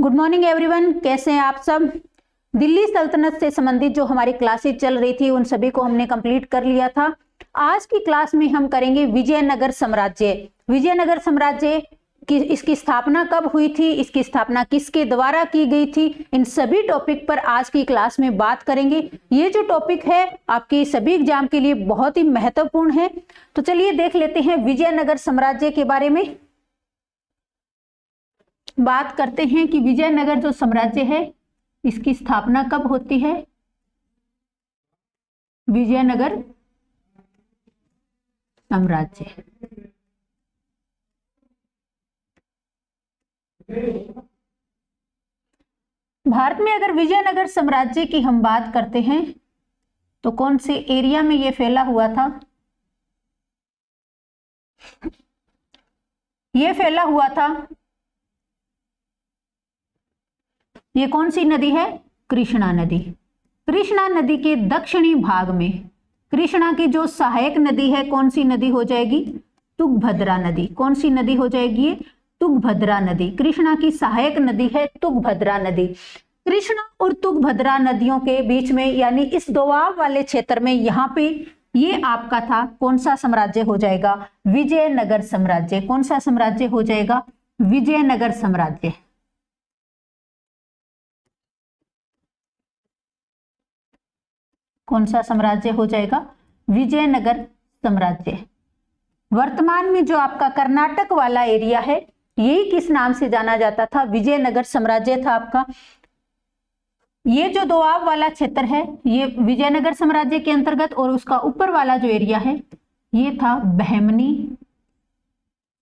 Good morning everyone, कैसे हैं आप सब। दिल्ली सल्तनत से संबंधित जो हमारी क्लासेस चल रही थी उन सभी को हमने कंप्लीट कर लिया था। आज की क्लास में हम करेंगे विजयनगर साम्राज्य। विजयनगर साम्राज्य की इसकी स्थापना कब हुई थी, इसकी स्थापना किसके द्वारा की गई थी, इन सभी टॉपिक पर आज की क्लास में बात करेंगे। ये जो टॉपिक है आपके सभी एग्जाम के लिए बहुत ही महत्वपूर्ण है। तो चलिए देख लेते हैं विजयनगर साम्राज्य के बारे में। बात करते हैं कि विजयनगर जो साम्राज्य है इसकी स्थापना कब होती है। विजयनगर साम्राज्य भारत में अगर विजयनगर साम्राज्य की हम बात करते हैं तो कौन से एरिया में ये फैला हुआ था। ये फैला हुआ था, ये कौन सी नदी है, कृष्णा नदी। कृष्णा नदी के दक्षिणी भाग में कृष्णा की जो सहायक नदी है कौन सी नदी हो जाएगी, तुंगभद्रा नदी। कौन सी नदी हो जाएगी ये, तुंगभद्रा नदी। कृष्णा की सहायक नदी है तुंगभद्रा नदी। कृष्णा और तुंगभद्रा नदियों के बीच में यानी इस दोआब वाले क्षेत्र में यहाँ पे ये आपका था कौन सा साम्राज्य हो जाएगा, विजयनगर साम्राज्य। कौन सा साम्राज्य हो जाएगा, विजयनगर साम्राज्य। कौन सा साम्राज्य हो जाएगा, विजयनगर साम्राज्य। वर्तमान में जो आपका कर्नाटक वाला एरिया है यही किस नाम से जाना जाता था, विजयनगर साम्राज्य था आपका। ये जो दोआब वाला क्षेत्र है ये विजयनगर साम्राज्य के अंतर्गत, और उसका ऊपर वाला जो एरिया है ये था बहमनी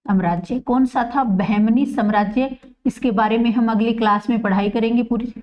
साम्राज्य। कौन सा था, बहमनी साम्राज्य। इसके बारे में हम अगली क्लास में पढ़ाई करेंगे पूरी।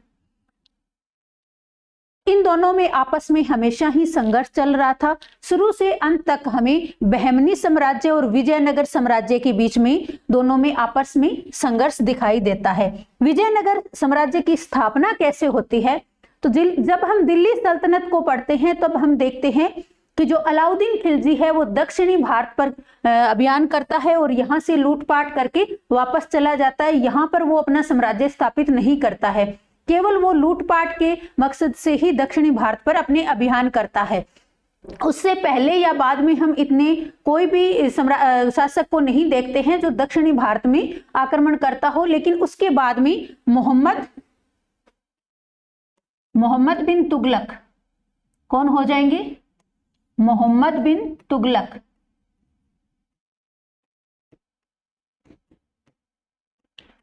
इन दोनों में आपस में हमेशा ही संघर्ष चल रहा था। शुरू से अंत तक हमें बहमनी साम्राज्य और विजयनगर साम्राज्य के बीच में दोनों में आपस में संघर्ष दिखाई देता है। विजयनगर साम्राज्य की स्थापना कैसे होती है, तो जब हम दिल्ली सल्तनत को पढ़ते हैं तब हम देखते हैं कि जो अलाउद्दीन खिलजी है वो दक्षिणी भारत पर अभियान करता है और यहाँ से लूटपाट करके वापस चला जाता है। यहाँ पर वो अपना साम्राज्य स्थापित नहीं करता है, केवल वो लूटपाट के मकसद से ही दक्षिणी भारत पर अपने अभियान करता है। उससे पहले या बाद में हम इतने कोई भी शासक को नहीं देखते हैं जो दक्षिणी भारत में आक्रमण करता हो, लेकिन उसके बाद में मोहम्मद बिन तुगलक कौन हो जाएंगे, मोहम्मद बिन तुगलक।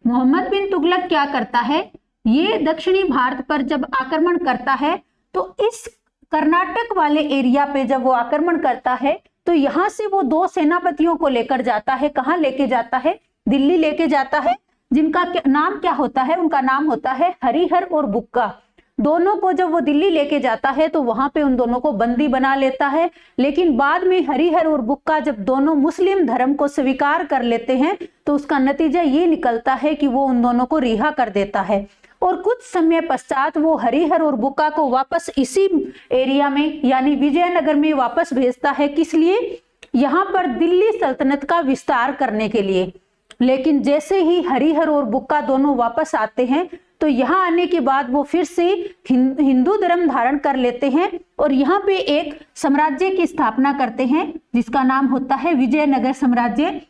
मोहम्मद बिन तुगलक क्या करता है, ये दक्षिणी भारत पर जब आक्रमण करता है तो इस कर्नाटक वाले एरिया पे जब वो आक्रमण करता है तो यहां से वो दो सेनापतियों को लेकर जाता है। कहां लेके जाता है, दिल्ली लेके जाता है, जिनका नाम क्या होता है, उनका नाम होता है हरिहर और बुक्का। दोनों को जब वो दिल्ली लेके जाता है तो वहां पे उन दोनों को बंदी बना लेता है, लेकिन बाद में हरिहर और बुक्का जब दोनों मुस्लिम धर्म को स्वीकार कर लेते हैं तो उसका नतीजा ये निकलता है कि वो उन दोनों को रिहा कर देता है। और कुछ समय पश्चात वो हरिहर और बुक्का को वापस इसी एरिया में यानी विजयनगर में वापस भेजता है। किस लिए, यहाँ पर दिल्ली सल्तनत का विस्तार करने के लिए। लेकिन जैसे ही हरिहर और बुक्का दोनों वापस आते हैं तो यहाँ आने के बाद वो फिर से हिंदू धर्म धारण कर लेते हैं और यहाँ पे एक साम्राज्य की स्थापना करते हैं जिसका नाम होता है विजयनगर साम्राज्य।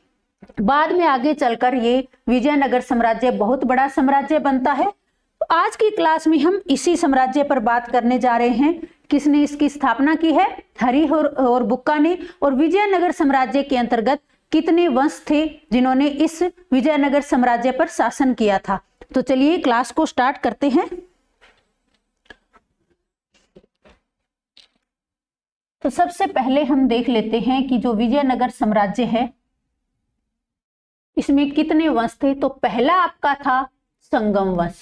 बाद में आगे चलकर ये विजयनगर साम्राज्य बहुत बड़ा साम्राज्य बनता है। आज की क्लास में हम इसी साम्राज्य पर बात करने जा रहे हैं। किसने इसकी स्थापना की है, हरिहर और बुक्का ने। और विजयनगर साम्राज्य के अंतर्गत कितने वंश थे जिन्होंने इस विजयनगर साम्राज्य पर शासन किया था। तो चलिए क्लास को स्टार्ट करते हैं। तो सबसे पहले हम देख लेते हैं कि जो विजयनगर साम्राज्य है इसमें कितने वंश थे। तो पहला आपका था संगम वंश।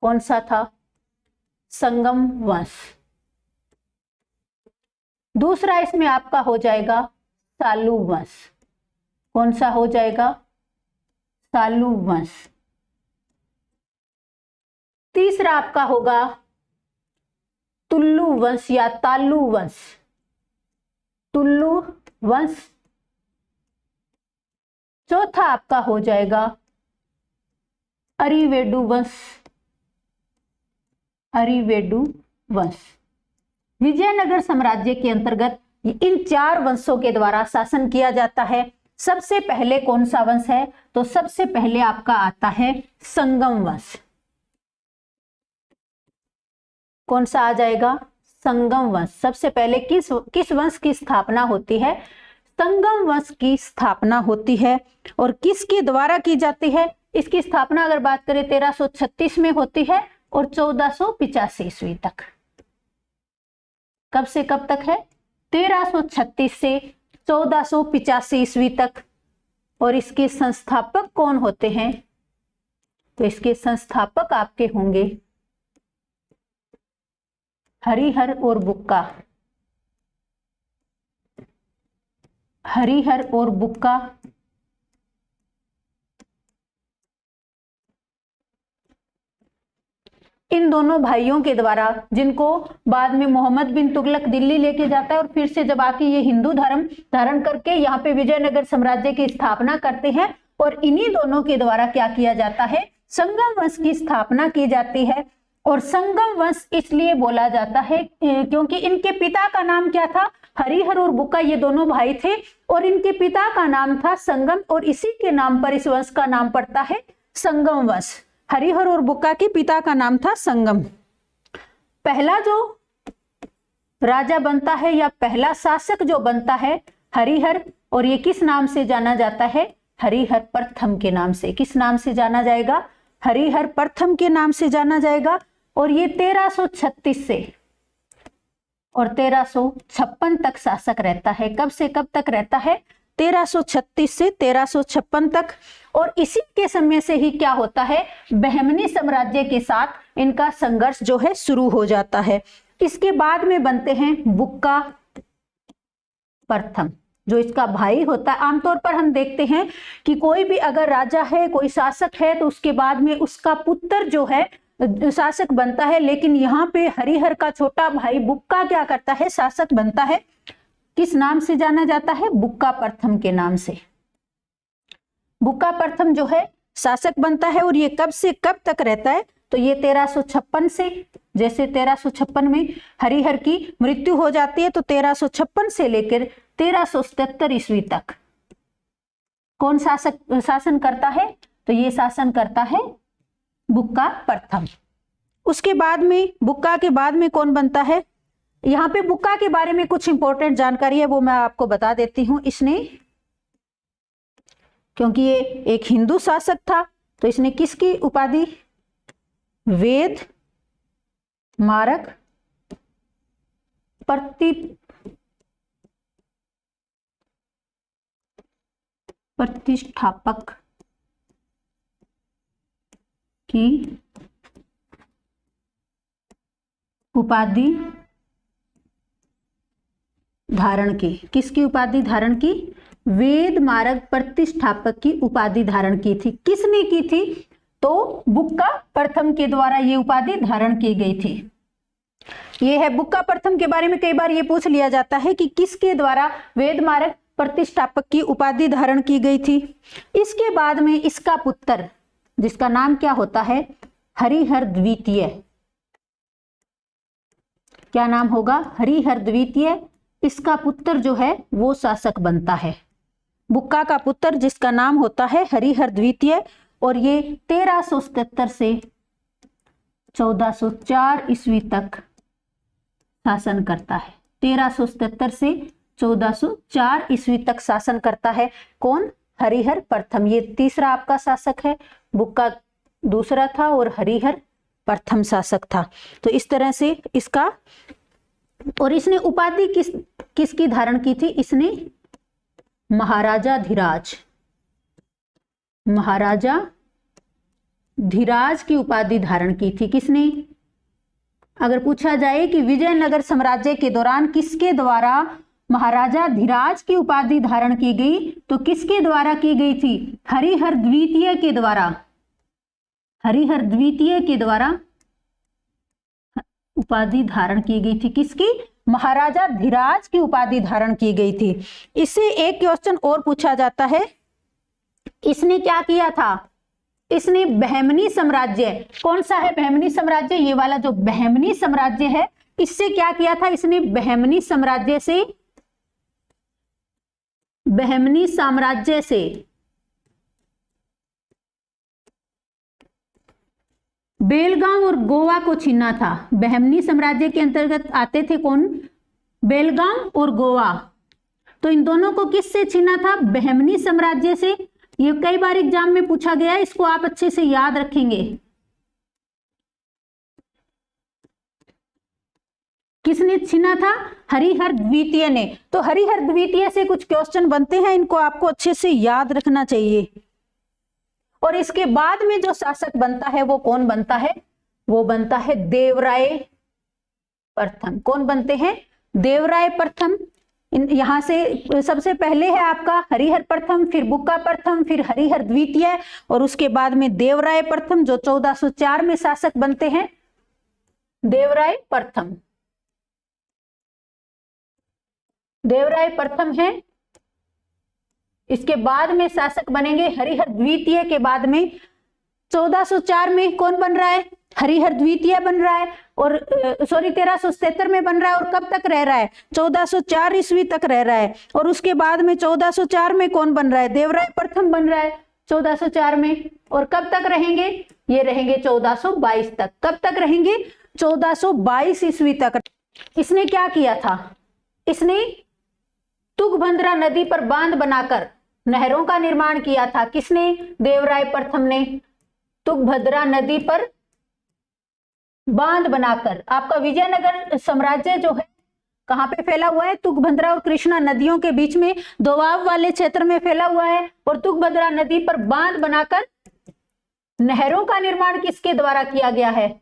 कौन सा था, संगम वंश। दूसरा इसमें आपका हो जाएगा सालू वंश। कौन सा हो जाएगा, सालू वंश। तीसरा आपका होगा तुल्लु वंश या तालु वंश, तुल्लु वंश। चौथा आपका हो जाएगा अरिवेडु वंश, अरिवेडु वंश। विजयनगर साम्राज्य के अंतर्गत इन 4 वंशों के द्वारा शासन किया जाता है। सबसे पहले कौन सा वंश है? तो सबसे पहले आपका आता है संगम वंश। कौन सा आ जाएगा? संगम वंश। सबसे पहले किस वंश की स्थापना होती है? संगम वंश की स्थापना होती है। और किसके द्वारा की जाती है? इसकी स्थापना अगर बात करें 1336 में होती है और 1485 ईस्वी तक। कब से कब तक है? 1336 से 1485 ईस्वी तक। और इसके संस्थापक कौन होते हैं? तो इसके संस्थापक आपके होंगे हरिहर और बुक्का। हरिहर और बुक्का इन दोनों भाइयों के द्वारा, जिनको बाद में मोहम्मद बिन तुगलक दिल्ली लेके जाता है और फिर से जब आके ये हिंदू धर्म धारण करके यहाँ पे विजयनगर साम्राज्य की स्थापना करते हैं। और इन्हीं दोनों के द्वारा क्या किया जाता है? संगम वंश की स्थापना की जाती है। और संगम वंश इसलिए बोला जाता है क्योंकि इनके पिता का नाम क्या था? हरिहर और बुक्का, ये दोनों भाई थे और इनके पिता का नाम था संगम, और इसी के नाम पर इस वंश का नाम पड़ता है संगम वंश। हरिहर और बुक्का के पिता का नाम था संगम। पहला जो राजा बनता है या पहला शासक जो बनता है हरिहर, और ये किस नाम से जाना जाता है? हरिहर प्रथम के नाम से। किस नाम से जाना जाएगा? हरिहर प्रथम के नाम से जाना जाएगा। और ये 1336 से और 1356 तक शासक रहता है। कब से कब तक रहता है? 1336 से 1356 तक। और इसी के समय से ही क्या होता है? बहमनी साम्राज्य के साथ इनका संघर्ष जो है शुरू हो जाता है। इसके बाद में बनते हैं बुक्का प्रथम, जो इसका भाई होता है। आमतौर पर हम देखते हैं कि कोई भी अगर राजा है, कोई शासक है, तो उसके बाद में उसका पुत्र जो है शासक बनता है। लेकिन यहाँ पे हरिहर का छोटा भाई बुक्का क्या करता है? शासक बनता है। किस नाम से जाना जाता है? बुक्का प्रथम के नाम से। बुक्का प्रथम जो है शासक बनता है। और ये कब से कब तक रहता है? तो ये 1356 से, जैसे 1356 में हरिहर की मृत्यु हो जाती है, तो 1356 से लेकर 1377 ईस्वी तक कौन शासन करता है? तो ये शासन करता है बुक्का प्रथम। उसके बाद में, बुक्का के बाद में कौन बनता है? यहाँ पे बुक्का के बारे में कुछ इंपॉर्टेंट जानकारी है, वो मैं आपको बता देती हूँ। इसने, क्योंकि ये एक हिंदू शासक था, तो इसने किसकी उपाधि? वेद मारक प्रतिष्ठापक की उपाधि धारण की। किसकी उपाधि धारण की? वेद मारक प्रतिष्ठापक की उपाधि धारण की थी। किसने की थी? तो बुक्का प्रथम के द्वारा ये उपाधि धारण की गई थी। ये है बुक्का प्रथम के बारे में कई बार ये पूछ लिया जाता है कि किसके द्वारा वेद मारक प्रतिष्ठापक की उपाधि धारण की गई थी। इसके बाद में इसका पुत्र, जिसका नाम क्या होता है? हरिहर द्वितीय। क्या नाम होगा? हरिहर द्वितीय। इसका पुत्र जो है वो शासक बनता है। बुक्का का पुत्र जिसका नाम होता है हरिहर द्वितीय, और ये 1377 से 1404 ईस्वी तक शासन करता है। 1377 से 1404 ईस्वी तक शासन करता है। कौन? हरिहर प्रथम। ये तीसरा आपका शासक है। बुक्का दूसरा था और हरिहर प्रथम शासक था। तो इस तरह से इसका, और इसने उपाधि किसकी धारण की थी? इसने महाराजा धीराज, महाराजा धीराज की उपाधि धारण की थी। किसने? अगर पूछा जाए कि विजयनगर साम्राज्य के दौरान किसके द्वारा महाराजा धीराज की उपाधि धारण की गई, तो किसके द्वारा की गई थी? हरिहर द्वितीय के द्वारा। हरिहर द्वितीय के द्वारा उपाधि धारण की गई थी। किसकी? महाराजा धीराज की उपाधि धारण की गई थी। इससे एक क्वेश्चन और पूछा जाता है, इसने क्या किया था? इसने बहमनी साम्राज्य, कौन सा है बहमनी साम्राज्य, ये वाला जो बहमनी साम्राज्य है, इससे क्या किया था, इसने बहमनी साम्राज्य से बेलगाम और गोवा को छीना था। बहमनी साम्राज्य के अंतर्गत आते थे कौन, बेलगाम और गोवा। तो इन दोनों को किससे छीना था, बहमनी साम्राज्य से। ये कई बार एग्जाम में पूछा गया है, इसको आप अच्छे से याद रखेंगे। किसने छीना था, हरिहर द्वितीय ने। तो हरिहर द्वितीय से कुछ क्वेश्चन बनते हैं, इनको आपको अच्छे से याद रखना चाहिए। और इसके बाद में जो शासक बनता है वो कौन बनता है, वो बनता है देवराय प्रथम। कौन बनते हैं, देवराय प्रथम। यहां से सबसे पहले है आपका हरिहर प्रथम, फिर बुक्का प्रथम, फिर हरिहर द्वितीय, और उसके बाद में देवराय प्रथम जो 1404 में शासक बनते हैं, देवराय प्रथम। देवराय प्रथम है। इसके बाद में शासक बनेंगे हरिहर द्वितीय। के बाद में 1404 में कौन बन रहा है, हरिहर द्वितीय बन रहा है, और 1377 में बन रहा है। और कब तक रह रहा है, 1404 ईस्वी तक रह रहा है। और उसके बाद में 1404 में कौन बन रहा है, देवराय प्रथम बन रहा है 1404 में। और कब तक रहेंगे, ये रहेंगे 1422 तक। कब तक रहेंगे, 1422 ईस्वी तक। इसने क्या किया था, इसने तुंगभद्रा नदी पर बांध बनाकर नहरों का निर्माण किया था। किसने, देवराय प्रथम ने। तुंगभद्रा नदी पर बांध बनाकर। आपका विजयनगर साम्राज्य जो है कहां पे फैला हुआ है, तुंगभद्रा और कृष्णा नदियों के बीच में दोआब वाले क्षेत्र में फैला हुआ है। और तुंगभद्रा नदी पर बांध बनाकर नहरों का निर्माण किसके द्वारा किया गया है,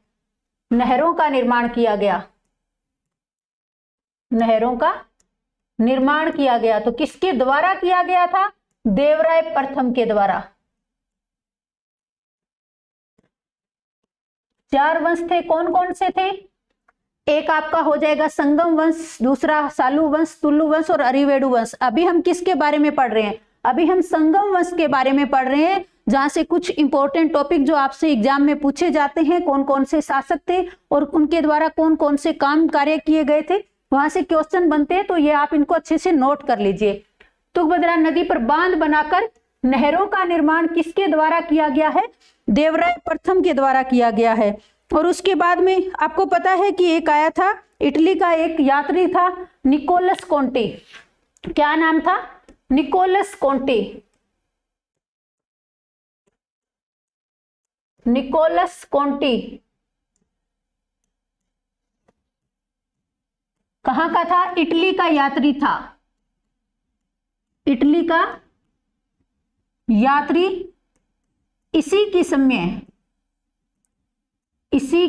नहरों का निर्माण किया गया, नहरों का निर्माण किया गया। तो किसके द्वारा किया गया था, देवराय प्रथम के द्वारा। 4 वंश थे, कौन कौन से थे, एक आपका हो जाएगा संगम वंश, दूसरा सालू वंश, तुलु वंश और अरिवेडु वंश। अभी हम किसके बारे में पढ़ रहे हैं, अभी हम संगम वंश के बारे में पढ़ रहे हैं, जहां से कुछ इंपॉर्टेंट टॉपिक जो आपसे एग्जाम में पूछे जाते हैं, कौन कौन से शासक थे और उनके द्वारा कौन कौन से काम कार्य किए गए थे, वहां से क्वेश्चन बनते हैं। तो ये आप इनको अच्छे से नोट कर लीजिए। तुंगभद्रा नदी पर बांध बनाकर नहरों का निर्माण किसके द्वारा किया गया है, देवराय प्रथम के द्वारा किया गया है। और उसके बाद में आपको पता है कि एक आया था, इटली का एक यात्री था निकोलस कोंटी। क्या नाम था, निकोलस कोंटी। निकोलस कोंटी कहां का था, इटली का यात्री था। इटली का यात्री। इसी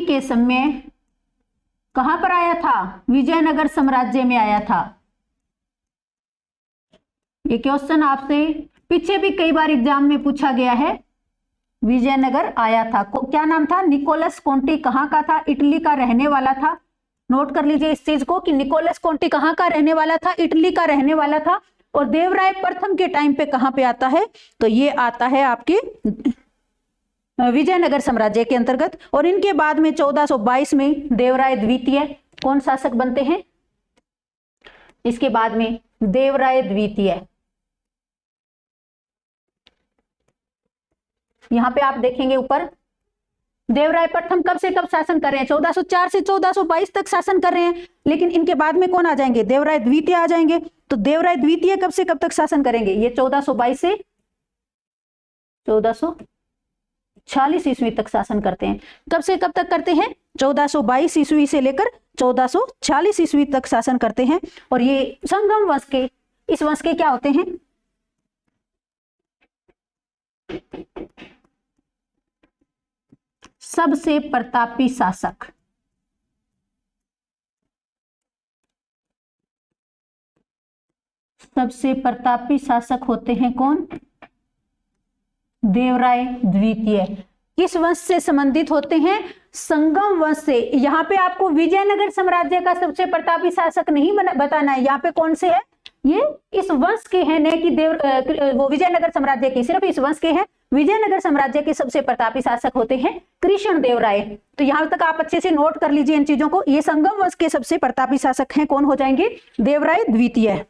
के समय कहां पर आया था, विजयनगर साम्राज्य में आया था। ये क्वेश्चन आपसे पीछे भी कई बार एग्जाम में पूछा गया है। विजयनगर आया था, क्या नाम था, निकोलस कोंटी। कहां का था, इटली का रहने वाला था। नोट कर लीजिए इस चीज को कि निकोलस कोंटी कहां का रहने वाला था, इटली का रहने वाला था। और देवराय प्रथम के टाइम पे कहां पे आता है, तो ये आता है आपके विजयनगर साम्राज्य के अंतर्गत। और इनके बाद में 1422 में देवराय द्वितीय कौन शासक बनते हैं, इसके बाद में देवराय द्वितीय। यहां पे आप देखेंगे ऊपर, देवराय प्रथम कब से कब शासन कर रहे हैं, 1404 से 1422 तक शासन कर रहे हैं। लेकिन इनके बाद में कौन आ जाएंगे, देवराय द्वितीय आ जाएंगे। तो देवराय द्वितीय कब से कब तक शासन करेंगे, ये 1422 से 1446 ईस्वी तक शासन करते हैं। कब से कब तक करते हैं, 1422 ईस्वी से लेकर 1446 ईस्वी तक शासन करते हैं। और ये संगम वंश के, इस वंश के क्या होते हैं, सबसे प्रतापी शासक। सबसे प्रतापी शासक होते हैं कौन, देवराय द्वितीय। किस वंश से संबंधित होते हैं, संगम वंश से। यहाँ पे आपको विजयनगर साम्राज्य का सबसे प्रतापी शासक नहीं बताना है, यहाँ पे कौन से है, ये इस वंश के हैं, नहीं कि वो विजयनगर साम्राज्य के, सिर्फ इस वंश के हैं। विजयनगर साम्राज्य के सबसे प्रतापी शासक होते हैं कृष्णदेवराय। तो यहां तक आप अच्छे से नोट कर लीजिए इन चीजों को। ये संगम वंश के सबसे प्रतापी शासक हैं, कौन हो जाएंगे? देवराय द्वितीय।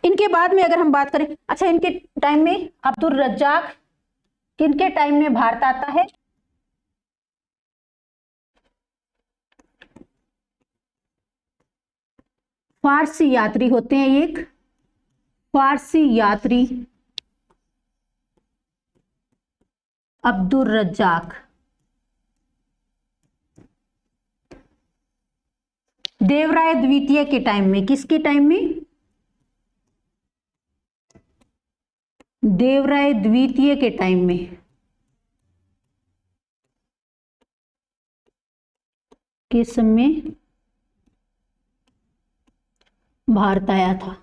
इनके बाद में अगर हम बात करें, अच्छा इनके टाइम में अब्दुल रज्जाक किनके टाइम में भारत आता है? फारसी यात्री होते हैं, एक फारसी यात्री अब्दुल रज्जाक। देवराय द्वितीय के टाइम में, किसके टाइम में? देवराय द्वितीय के टाइम में किस समय भारत आया था?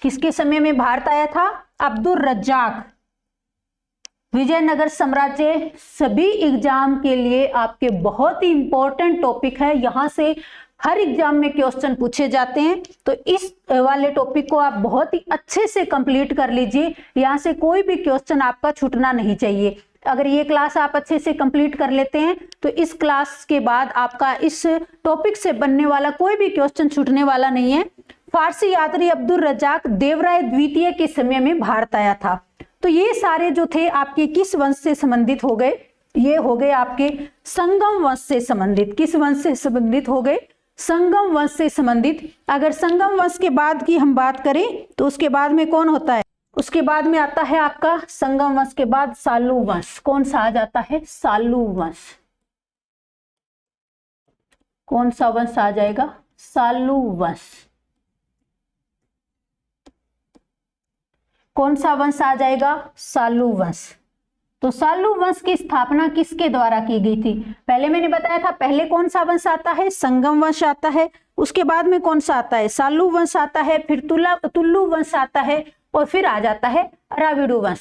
किसके समय में भारत आया था? अब्दुल रज्जाक। विजयनगर साम्राज्य सभी एग्जाम के लिए आपके बहुत ही इंपॉर्टेंट टॉपिक है, यहां से हर एग्जाम में क्वेश्चन पूछे जाते हैं। तो इस वाले टॉपिक को आप बहुत ही अच्छे से कंप्लीट कर लीजिए, यहां से कोई भी क्वेश्चन आपका छूटना नहीं चाहिए। अगर ये क्लास आप अच्छे से कंप्लीट कर लेते हैं तो इस क्लास के बाद आपका इस टॉपिक से बनने वाला कोई भी क्वेश्चन छूटने वाला नहीं है। फारसी यात्री अब्दुल रज्जाक देवराय द्वितीय के समय में भारत आया था। तो ये सारे जो थे आपके किस वंश से संबंधित हो गए? ये हो गए आपके संगम वंश से संबंधित। किस वंश से संबंधित हो गए? संगम वंश से संबंधित। अगर संगम वंश के बाद की हम बात करें तो उसके बाद में कौन होता है? उसके बाद में आता है आपका संगम वंश के बाद सालू वंश। कौन सा आ जाता है? सालू वंश। कौन सा वंश आ जाएगा? सालू वंश। कौन सा वंश आ जाएगा? सालू वंश। तो सालू वंश की स्थापना किसके द्वारा की गई थी? पहले मैंने बताया था, पहले कौन सा वंश आता है? संगम वंश आता है। उसके बाद में कौन सा आता है? सालू वंश आता है। फिर तुल्लु वंश आता है और फिर आ जाता है राविडू वंश।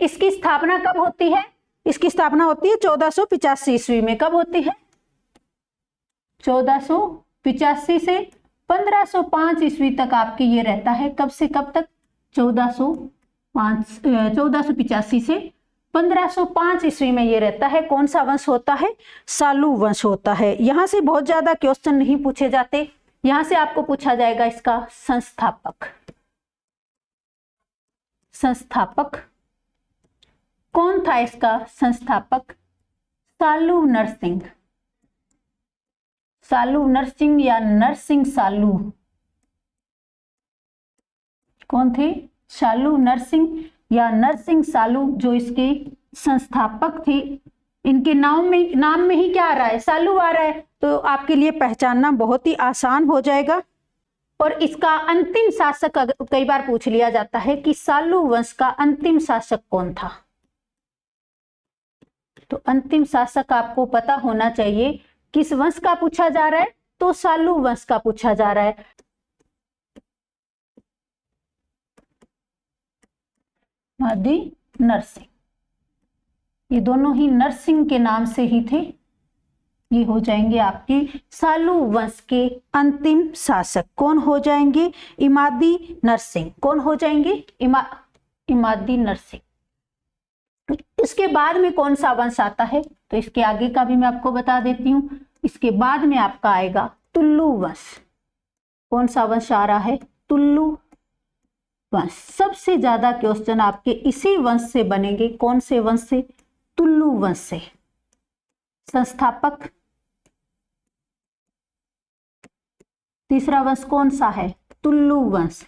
इसकी स्थापना कब होती है? इसकी स्थापना होती है 1485 ईस्वी में। कब होती है? 1485 से 1505 ईस्वी तक आपकी ये रहता है। कब से कब तक? 1485 से 1505 ईस्वी में ये रहता है। कौन सा वंश होता है? सालू वंश होता है। यहां से बहुत ज्यादा क्वेश्चन नहीं पूछे जाते, यहां से आपको पूछा जाएगा इसका संस्थापक। संस्थापक कौन था? इसका संस्थापक सालू नरसिंह। सालू नरसिंह या नरसिंह सालू। कौन थे? सालू नरसिंह या नरसिंह सालू, जो इसके संस्थापक थे। इनके नाम में ही क्या आ रहा है? सालू आ रहा है, तो आपके लिए पहचानना बहुत ही आसान हो जाएगा। और इसका अंतिम शासक कई बार पूछ लिया जाता है कि सालू वंश का अंतिम शासक कौन था। तो अंतिम शासक आपको पता होना चाहिए। किस वंश का पूछा जा रहा है? तो सालू वंश का पूछा जा रहा है। आदि नरसिंह, ये दोनों ही नरसिंह के नाम से ही थे। ये हो जाएंगे आपके सालू वंश के अंतिम शासक। कौन हो जाएंगे? इमादी नरसिंह। कौन हो जाएंगे? इमादी नरसिंह। इसके बाद में कौन सा वंश आता है? तो इसके आगे का भी मैं आपको बता देती हूँ। इसके बाद में आपका आएगा तुल्लु वंश। कौन सा वंश आ रहा है? तुल्लु वंश। सबसे ज्यादा क्वेश्चन आपके इसी वंश से बनेंगे। कौन से वंश से? तुल्लु वंश से। संस्थापक तीसरा वंश कौन सा है? तुल्लु वंश।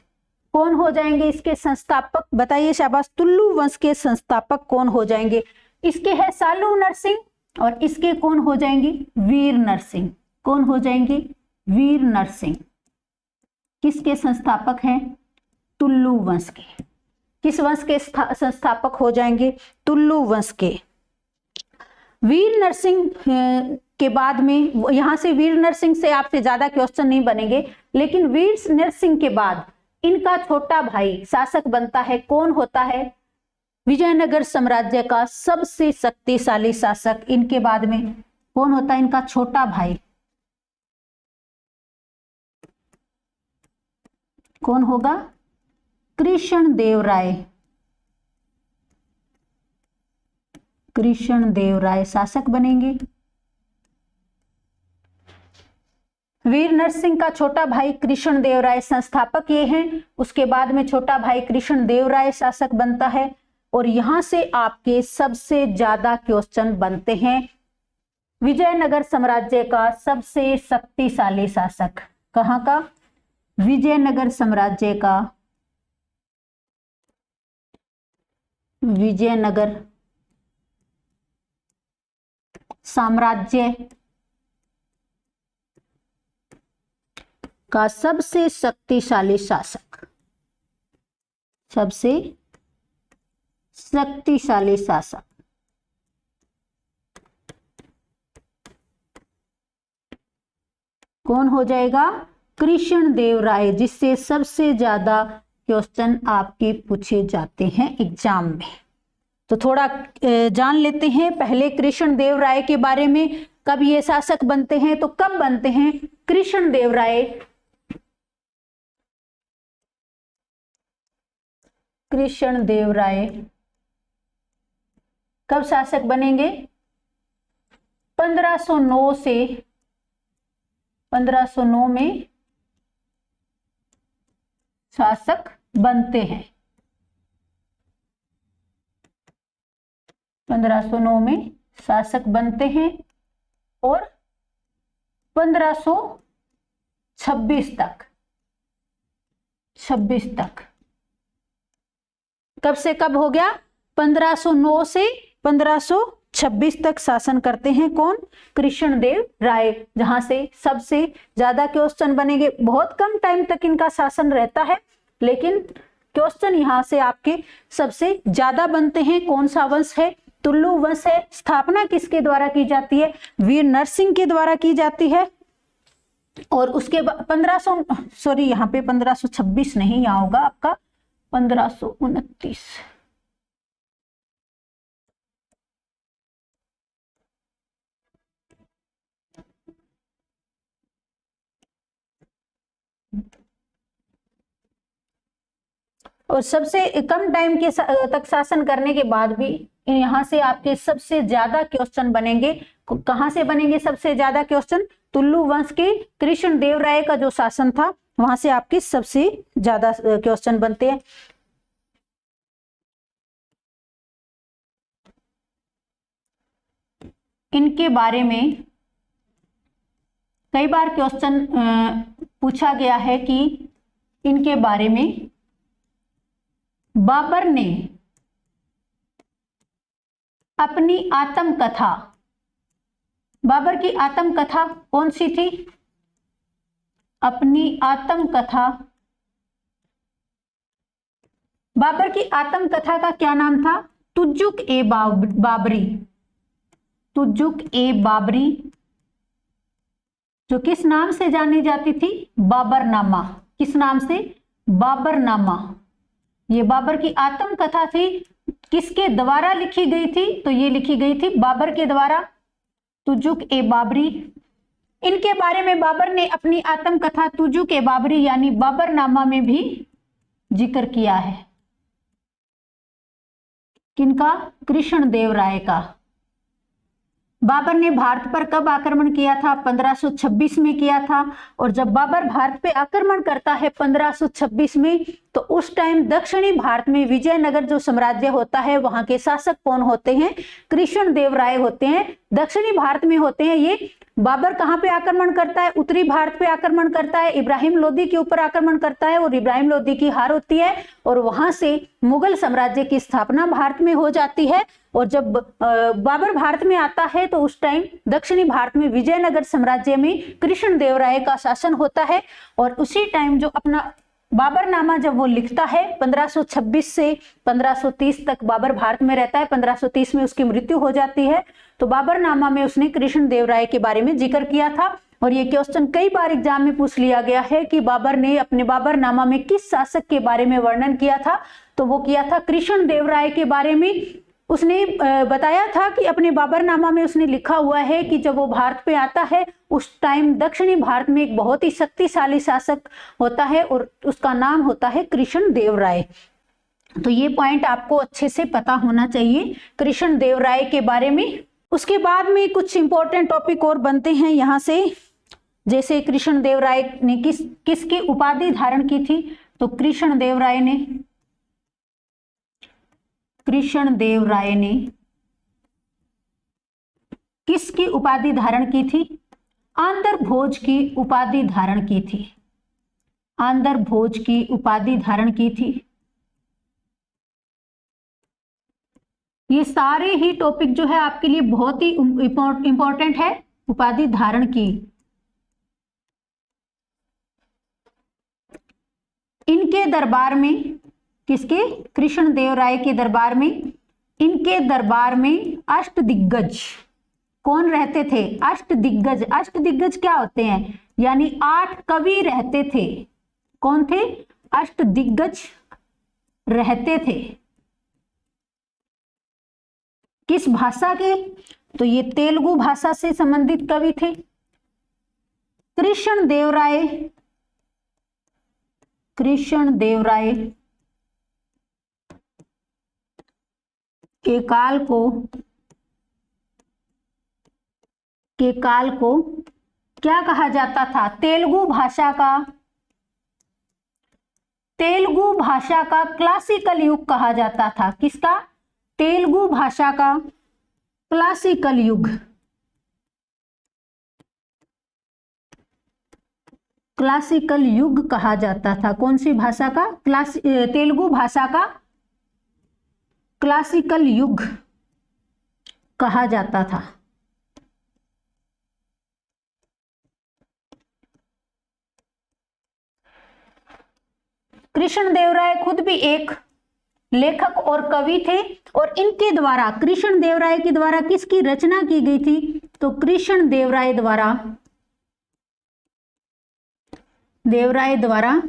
कौन हो जाएंगे इसके संस्थापक? बताइए शाबाश। तुल्लु वंश के संस्थापक कौन हो जाएंगे? इसके है सालू नरसिंह और इसके कौन हो जाएंगे? वीर नरसिंह। कौन हो जाएंगे? वीर नरसिंह। किसके संस्थापक हैं? तुल्लु वंश के। किस वंश के संस्थापक हो जाएंगे? तुल्लु वंश के। वीर नरसिंह के बाद में, यहां से वीर नरसिंह से आपसे ज्यादा क्वेश्चन नहीं बनेंगे, लेकिन वीर नरसिंह के बाद इनका छोटा भाई शासक बनता है। कौन होता है? विजयनगर साम्राज्य का सबसे शक्तिशाली शासक। इनके बाद में कौन होता है? इनका छोटा भाई। कौन होगा? कृष्ण देव राय। कृष्ण देव राय शासक बनेंगे। वीर नरसिंह का छोटा भाई कृष्ण देव राय संस्थापक ये हैं। उसके बाद में छोटा भाई कृष्ण देव राय शासक बनता है। और यहां से आपके सबसे ज्यादा क्वेश्चन बनते हैं। विजयनगर साम्राज्य का सबसे शक्तिशाली शासक, कहां का? विजयनगर साम्राज्य का, विजयनगर साम्राज्य का सबसे शक्तिशाली शासक, सबसे शक्तिशाली शासक कौन हो जाएगा? कृष्ण देव राय, जिससे सबसे ज्यादा क्वेश्चन आपके पूछे जाते हैं एग्जाम में। तो थोड़ा जान लेते हैं पहले कृष्ण देव राय के बारे में। कब ये शासक बनते हैं? तो कब बनते हैं कृष्ण देव राय? कृष्ण देव राय कब शासक बनेंगे? 1509 से 1509 में शासक बनते हैं। 1509 में शासक बनते हैं और 1526 तक, 26 तक, कब से कब हो गया? 1509 से 1526 तक शासन करते हैं। कौन? कृष्ण देव राय, जहां से सबसे ज्यादा क्वेश्चन बनेंगे। बहुत कम टाइम तक इनका शासन रहता है, लेकिन क्वेश्चन यहां से आपके सबसे ज्यादा बनते हैं। कौन सा वंश है? तुल्लु वंश है। स्थापना किसके द्वारा की जाती है? वीर नरसिंह के द्वारा की जाती है। और उसके बाद 1500 यहाँ पे 1526 नहीं, यहाँ होगा आपका 1529। और सबसे कम टाइम के तक शासन करने के बाद भी यहाँ से आपके सबसे ज्यादा क्वेश्चन बनेंगे। कहां से बनेंगे सबसे ज्यादा क्वेश्चन? तुल्लु वंश के कृष्ण देव राय का जो शासन था, वहां से आपके सबसे ज्यादा क्वेश्चन बनते हैं। इनके बारे में कई बार क्वेश्चन पूछा गया है कि इनके बारे में बाबर ने अपनी आत्मकथा, बाबर की आत्मकथा कौन सी थी? अपनी आत्मकथा, बाबर की आत्मकथा का क्या नाम था? तुजुक ए बाबरी। तुजुक ए बाबरी, जो किस नाम से जानी जाती थी? बाबरनामा। किस नाम से? बाबरनामा। ये बाबर की आत्मकथा थी। किसके द्वारा लिखी गई थी? तो ये लिखी गई थी बाबर के द्वारा, तुजुक ए बाबरी। इनके बारे में बाबर ने अपनी आत्मकथा तुजुक ए बाबरी यानी बाबरनामा में भी जिक्र किया है। किनका? कृष्ण देव राय का। बाबर ने भारत पर कब आक्रमण किया था? 1526 में किया था। और जब बाबर भारत पे आक्रमण करता है 1526 में, तो उस टाइम दक्षिणी भारत में विजयनगर जो साम्राज्य होता है, वहां के शासक कौन होते हैं? कृष्ण देव राय होते हैं। दक्षिणी भारत में होते हैं ये। बाबर कहां पे आक्रमण करता है? उत्तरी भारत पे आक्रमण करता है, इब्राहिम लोदी के ऊपर आक्रमण करता है और इब्राहिम लोदी की हार होती है और वहां से मुगल साम्राज्य की स्थापना भारत में हो जाती है। और जब बाबर भारत में आता है तो उस टाइम दक्षिणी भारत में विजयनगर साम्राज्य में कृष्ण देव राय का शासन होता है। और उसी टाइम जो अपना बाबरनामा जब वो लिखता है 1526 से 1530 तक बाबर भारत में रहता है, 1530 में उसकी मृत्यु हो जाती है। तो बाबरनामा में उसने कृष्ण देव राय के बारे में जिक्र किया था। और ये क्वेश्चन कई बार एग्जाम में पूछ लिया गया है कि बाबर ने अपने बाबरनामा में किस शासक के बारे में वर्णन किया था? तो वो किया था कृष्ण देव राय के बारे में। उसने बताया था कि अपने बाबरनामा में उसने लिखा हुआ है कि जब वो भारत पे आता है उस टाइम दक्षिणी भारत में एक बहुत ही शक्तिशाली शासक होता है और उसका नाम होता है कृष्ण देव राय। तो ये पॉइंट आपको अच्छे से पता होना चाहिए कृष्ण देव राय के बारे में। उसके बाद में कुछ इंपॉर्टेंट टॉपिक और बनते हैं यहाँ से, जैसे कृष्ण देव राय ने किसकी उपाधि धारण की थी। तो कृष्ण देव राय ने किसकी उपाधि धारण की थी? आंध्र भोज की उपाधि धारण की थी। आंध्र भोज की उपाधि धारण की थी। ये सारे ही टॉपिक जो है आपके लिए बहुत ही इंपॉर्टेंट है। उपाधि धारण की, इनके दरबार में, किसके? कृष्ण देव राय के दरबार में, इनके दरबार में अष्टदिग्गज कौन रहते थे? अष्टदिग्गज। अष्टदिग्गज क्या होते हैं? यानी 8 कवि रहते थे। कौन थे? अष्टदिग्गज रहते थे। किस भाषा के? तो ये तेलुगु भाषा से संबंधित कवि थे। कृष्ण देव राय के काल को क्या कहा जाता था? तेलुगु भाषा का क्लासिकल युग कहा जाता था। किसका? तेलुगु भाषा का क्लासिकल युग। क्लासिकल युग कहा जाता था। कौन सी भाषा का? तेलुगु भाषा का क्लासिकल युग कहा जाता था। कृष्ण देव राय खुद भी एक लेखक और कवि थे और इनके द्वारा, कृष्ण देव राय के द्वारा किसकी रचना की गई थी? तो कृष्ण देव राय द्वारा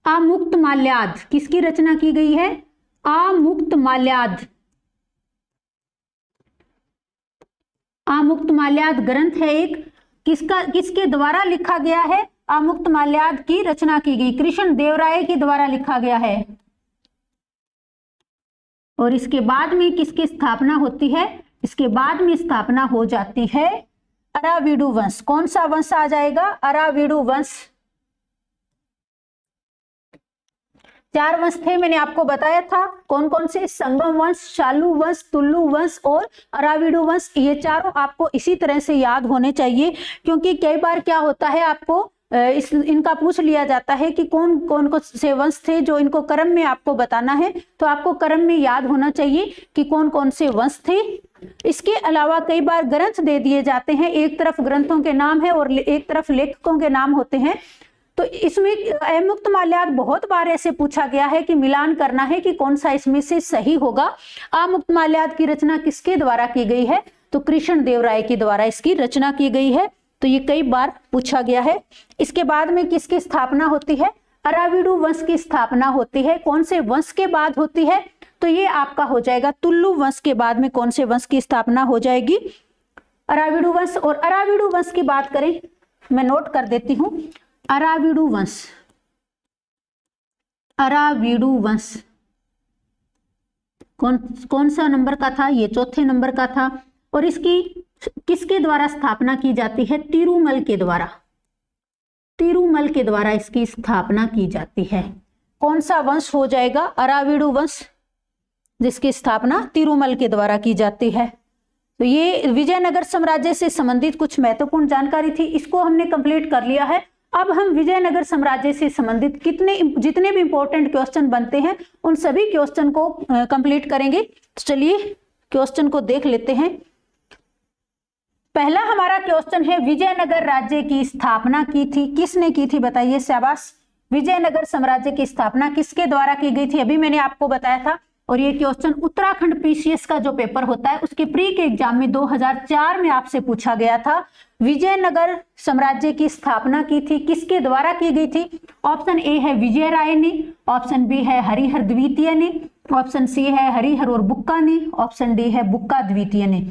आमुक्तमाल्याद किसकी रचना की गई है? आमुक्तमाल्याद ग्रंथ है एक, किसके द्वारा लिखा गया है? आमुक्तमाल्याद की रचना की गई, कृष्ण देव राय के द्वारा लिखा गया है। और इसके बाद में किसकी स्थापना होती है? इसके बाद में स्थापना हो जाती है अराविडु वंश। कौन सा वंश आ जाएगा? अराविडु वंश। 4 वंश थे, मैंने आपको बताया था कौन कौन से? संगम वंश, शालू वंश, तुलु वंश और अराविडु वंश। ये चारों आपको इसी तरह से याद होने चाहिए, क्योंकि कई बार क्या होता है आपको इनका पूछ लिया जाता है कि कौन कौन से वंश थे, जो इनको क्रम में आपको बताना है। तो आपको क्रम में याद होना चाहिए कि कौन कौन से वंश थे। इसके अलावा कई बार ग्रंथ दे दिए जाते हैं, एक तरफ ग्रंथों के नाम है और एक तरफ लेखकों के नाम होते हैं। तो इसमें आमुक्तमाल्याद बहुत बार ऐसे पूछा गया है कि मिलान करना है कि कौन सा इसमें से सही होगा। आमुक्तमाल्याद की रचना किसके द्वारा की गई है? तो कृष्ण देव राय के द्वारा इसकी रचना की गई है। तो ये कई बार पूछा गया है। इसके बाद में किसकी स्थापना होती है? अराविडु वंश की स्थापना होती है। कौन से वंश के बाद होती है? तो ये आपका हो जाएगा तुलु वंश के बाद में कौन से वंश की स्थापना हो जाएगी? अराविडु वंश। और अराविडु वंश की बात करें, मैं नोट कर देती हूं, अराविडु वंश कौन सा नंबर का था? ये 4थे नंबर का था। और इसकी किसके द्वारा स्थापना की जाती है? तिरुमल के द्वारा इसकी स्थापना की जाती है। कौन सा वंश हो जाएगा? अराविडु वंश, जिसकी स्थापना तिरुमल के द्वारा की जाती है। तो ये विजयनगर साम्राज्य से संबंधित कुछ महत्वपूर्ण जानकारी थी, इसको हमने कंप्लीट कर लिया है। अब हम विजयनगर साम्राज्य से संबंधित जितने भी इंपॉर्टेंट क्वेश्चन बनते हैं उन सभी क्वेश्चन को कंप्लीट करेंगे। तो चलिए क्वेश्चन को देख लेते हैं। पहला हमारा क्वेश्चन है, विजयनगर राज्य की स्थापना की थी, किसने की थी? बताइए। शाबाश। विजयनगर साम्राज्य की स्थापना किसके द्वारा की गई थी? अभी मैंने आपको बताया था। और ये क्वेश्चन उत्तराखंड पीसीएस का जो पेपर होता है उसके प्री के एग्जाम में 2004 में आपसे पूछा गया था। विजयनगर साम्राज्य की स्थापना की थी, किसके द्वारा की गई थी? ऑप्शन ए है विजय राय ने, ऑप्शन बी है हरिहर द्वितीय ने, ऑप्शन सी है हरिहर और बुक्का ने, ऑप्शन डी है बुक्का द्वितीय ने।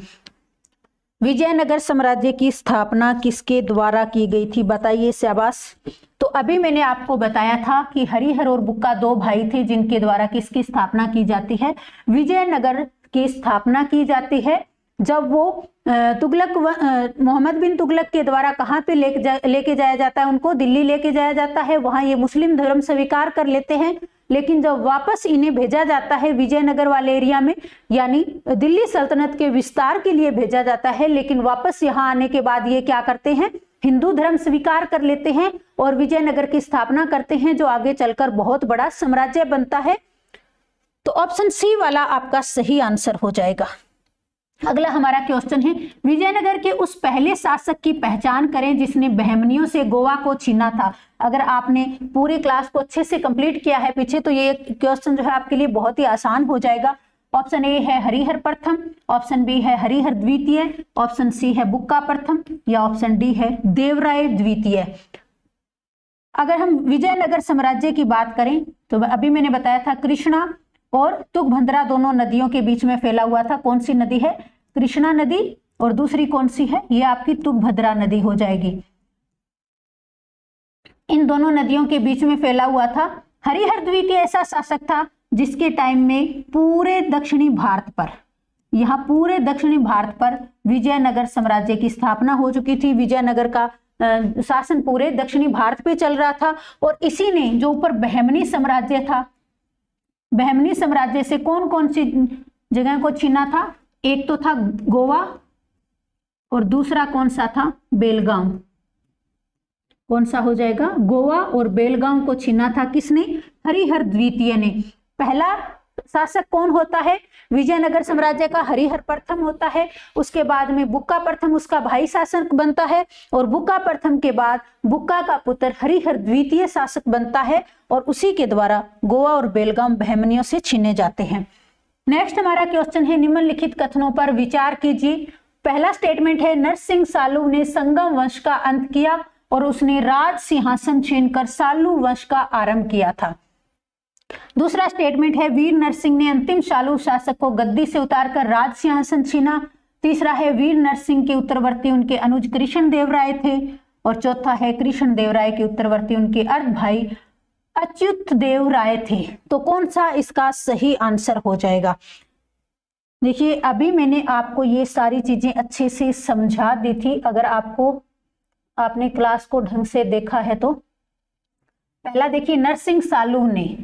विजयनगर साम्राज्य की स्थापना किसके द्वारा की गई थी, बताइए शाबाश। तो अभी मैंने आपको बताया था कि हरिहर और बुक्का दो भाई थे जिनके द्वारा किसकी स्थापना की जाती है, विजयनगर की स्थापना की जाती है। जब वो मोहम्मद बिन तुगलक के द्वारा कहाँ पे लेके जाया जाता है, उनको दिल्ली लेके जाया जाता है, वहां ये मुस्लिम धर्म स्वीकार कर लेते हैं। लेकिन जब वापस इन्हें भेजा जाता है विजयनगर वाले एरिया में, यानी दिल्ली सल्तनत के विस्तार के लिए भेजा जाता है, लेकिन वापस यहाँ आने के बाद ये क्या करते हैं, हिंदू धर्म स्वीकार कर लेते हैं और विजयनगर की स्थापना करते हैं, जो आगे चलकर बहुत बड़ा साम्राज्य बनता है। तो ऑप्शन सी वाला आपका सही आंसर हो जाएगा। अगला हमारा क्वेश्चन है, विजयनगर के उस पहले शासक की पहचान करें जिसने बहमनियों से गोवा को छीना था। अगर आपने पूरी क्लास को अच्छे से कंप्लीट किया है पीछे, तो ये क्वेश्चन जो है आपके लिए बहुत ही आसान हो जाएगा। ऑप्शन ए है हरिहर प्रथम, ऑप्शन बी है हरिहर द्वितीय, ऑप्शन सी है बुक्का प्रथम या ऑप्शन डी है देवराय द्वितीय। अगर हम विजयनगर साम्राज्य की बात करें तो अभी मैंने बताया था कृष्णा और तुंगभद्रा दोनों नदियों के बीच में फैला हुआ था। कौन सी नदी है, कृष्णा नदी, और दूसरी कौन सी है, ये आपकी तुंगभद्रा नदी हो जाएगी। इन दोनों नदियों के बीच में फैला हुआ था। हरिहर द्वितीय ऐसा शासक था जिसके टाइम में पूरे दक्षिणी भारत पर, यहाँ पूरे दक्षिणी भारत पर विजयनगर साम्राज्य की स्थापना हो चुकी थी। विजयनगर का शासन पूरे दक्षिणी भारत पे चल रहा था और इसी ने जो ऊपर बहमनी साम्राज्य था, बहमनी साम्राज्य से कौन कौन सी जगह को छीना था, एक तो था गोवा और दूसरा कौन सा था, बेलगांव। कौन सा हो जाएगा, गोवा और बेलगांव को छीना था किसने, हरिहर द्वितीय ने। पहला शासक कौन होता है विजयनगर साम्राज्य का, हरिहर प्रथम होता है। उसके बाद में बुक्का प्रथम उसका भाई शासक बनता है और बुक्का प्रथम के बाद बुक्का का पुत्र हरिहर द्वितीय शासक बनता है और उसी के द्वारा गोवा और बेलगाम बहमनियों से छीने जाते हैं। नेक्स्ट हमारा क्वेश्चन है, निम्नलिखित कथनों पर विचार कीजिए। पहला स्टेटमेंट है, नरसिंह सालू ने संगम वंश का अंत किया और उसने राज सिंहासन छीनकर सालू वंश का आरंभ किया था। दूसरा स्टेटमेंट है, वीर नरसिंह ने अंतिम सालू शासक को गद्दी से उतारकर राज सिंहासन छीना। तीसरा है, वीर नरसिंह के उत्तरवर्ती उनके अनुज कृष्ण देव राय थे। और चौथा है, कृष्ण देव राय के उत्तरवर्ती उनके अर्ध भाई अच्युत देव राय थे। तो कौन सा इसका सही आंसर हो जाएगा। देखिए अभी मैंने आपको ये सारी चीजें अच्छे से समझा दी थी, अगर आपने क्लास को ढंग से देखा है तो। पहला देखिए, नरसिंह सालू ने,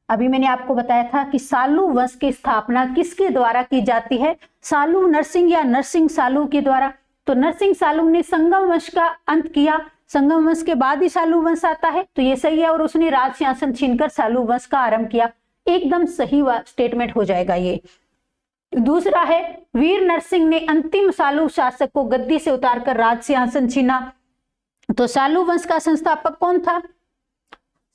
अभी मैंने आपको बताया था कि सालू वंश की स्थापना किसके द्वारा की जाती है, सालू नरसिंह या नरसिंह सालू के द्वारा। तो नरसिंह सालू ने संगम वंश का अंत किया, संगम वंश के बाद ही सालू वंश आता है, तो ये सही है। और उसने राज सिंहासन छीनकर सालू वंश का आरंभ किया, एकदम सही स्टेटमेंट हो जाएगा ये। दूसरा है, वीर नरसिंह ने अंतिम सालू शासक को गद्दी से उतारकर राज सिंहासन छीना। तो सालू वंश का संस्थापक कौन था,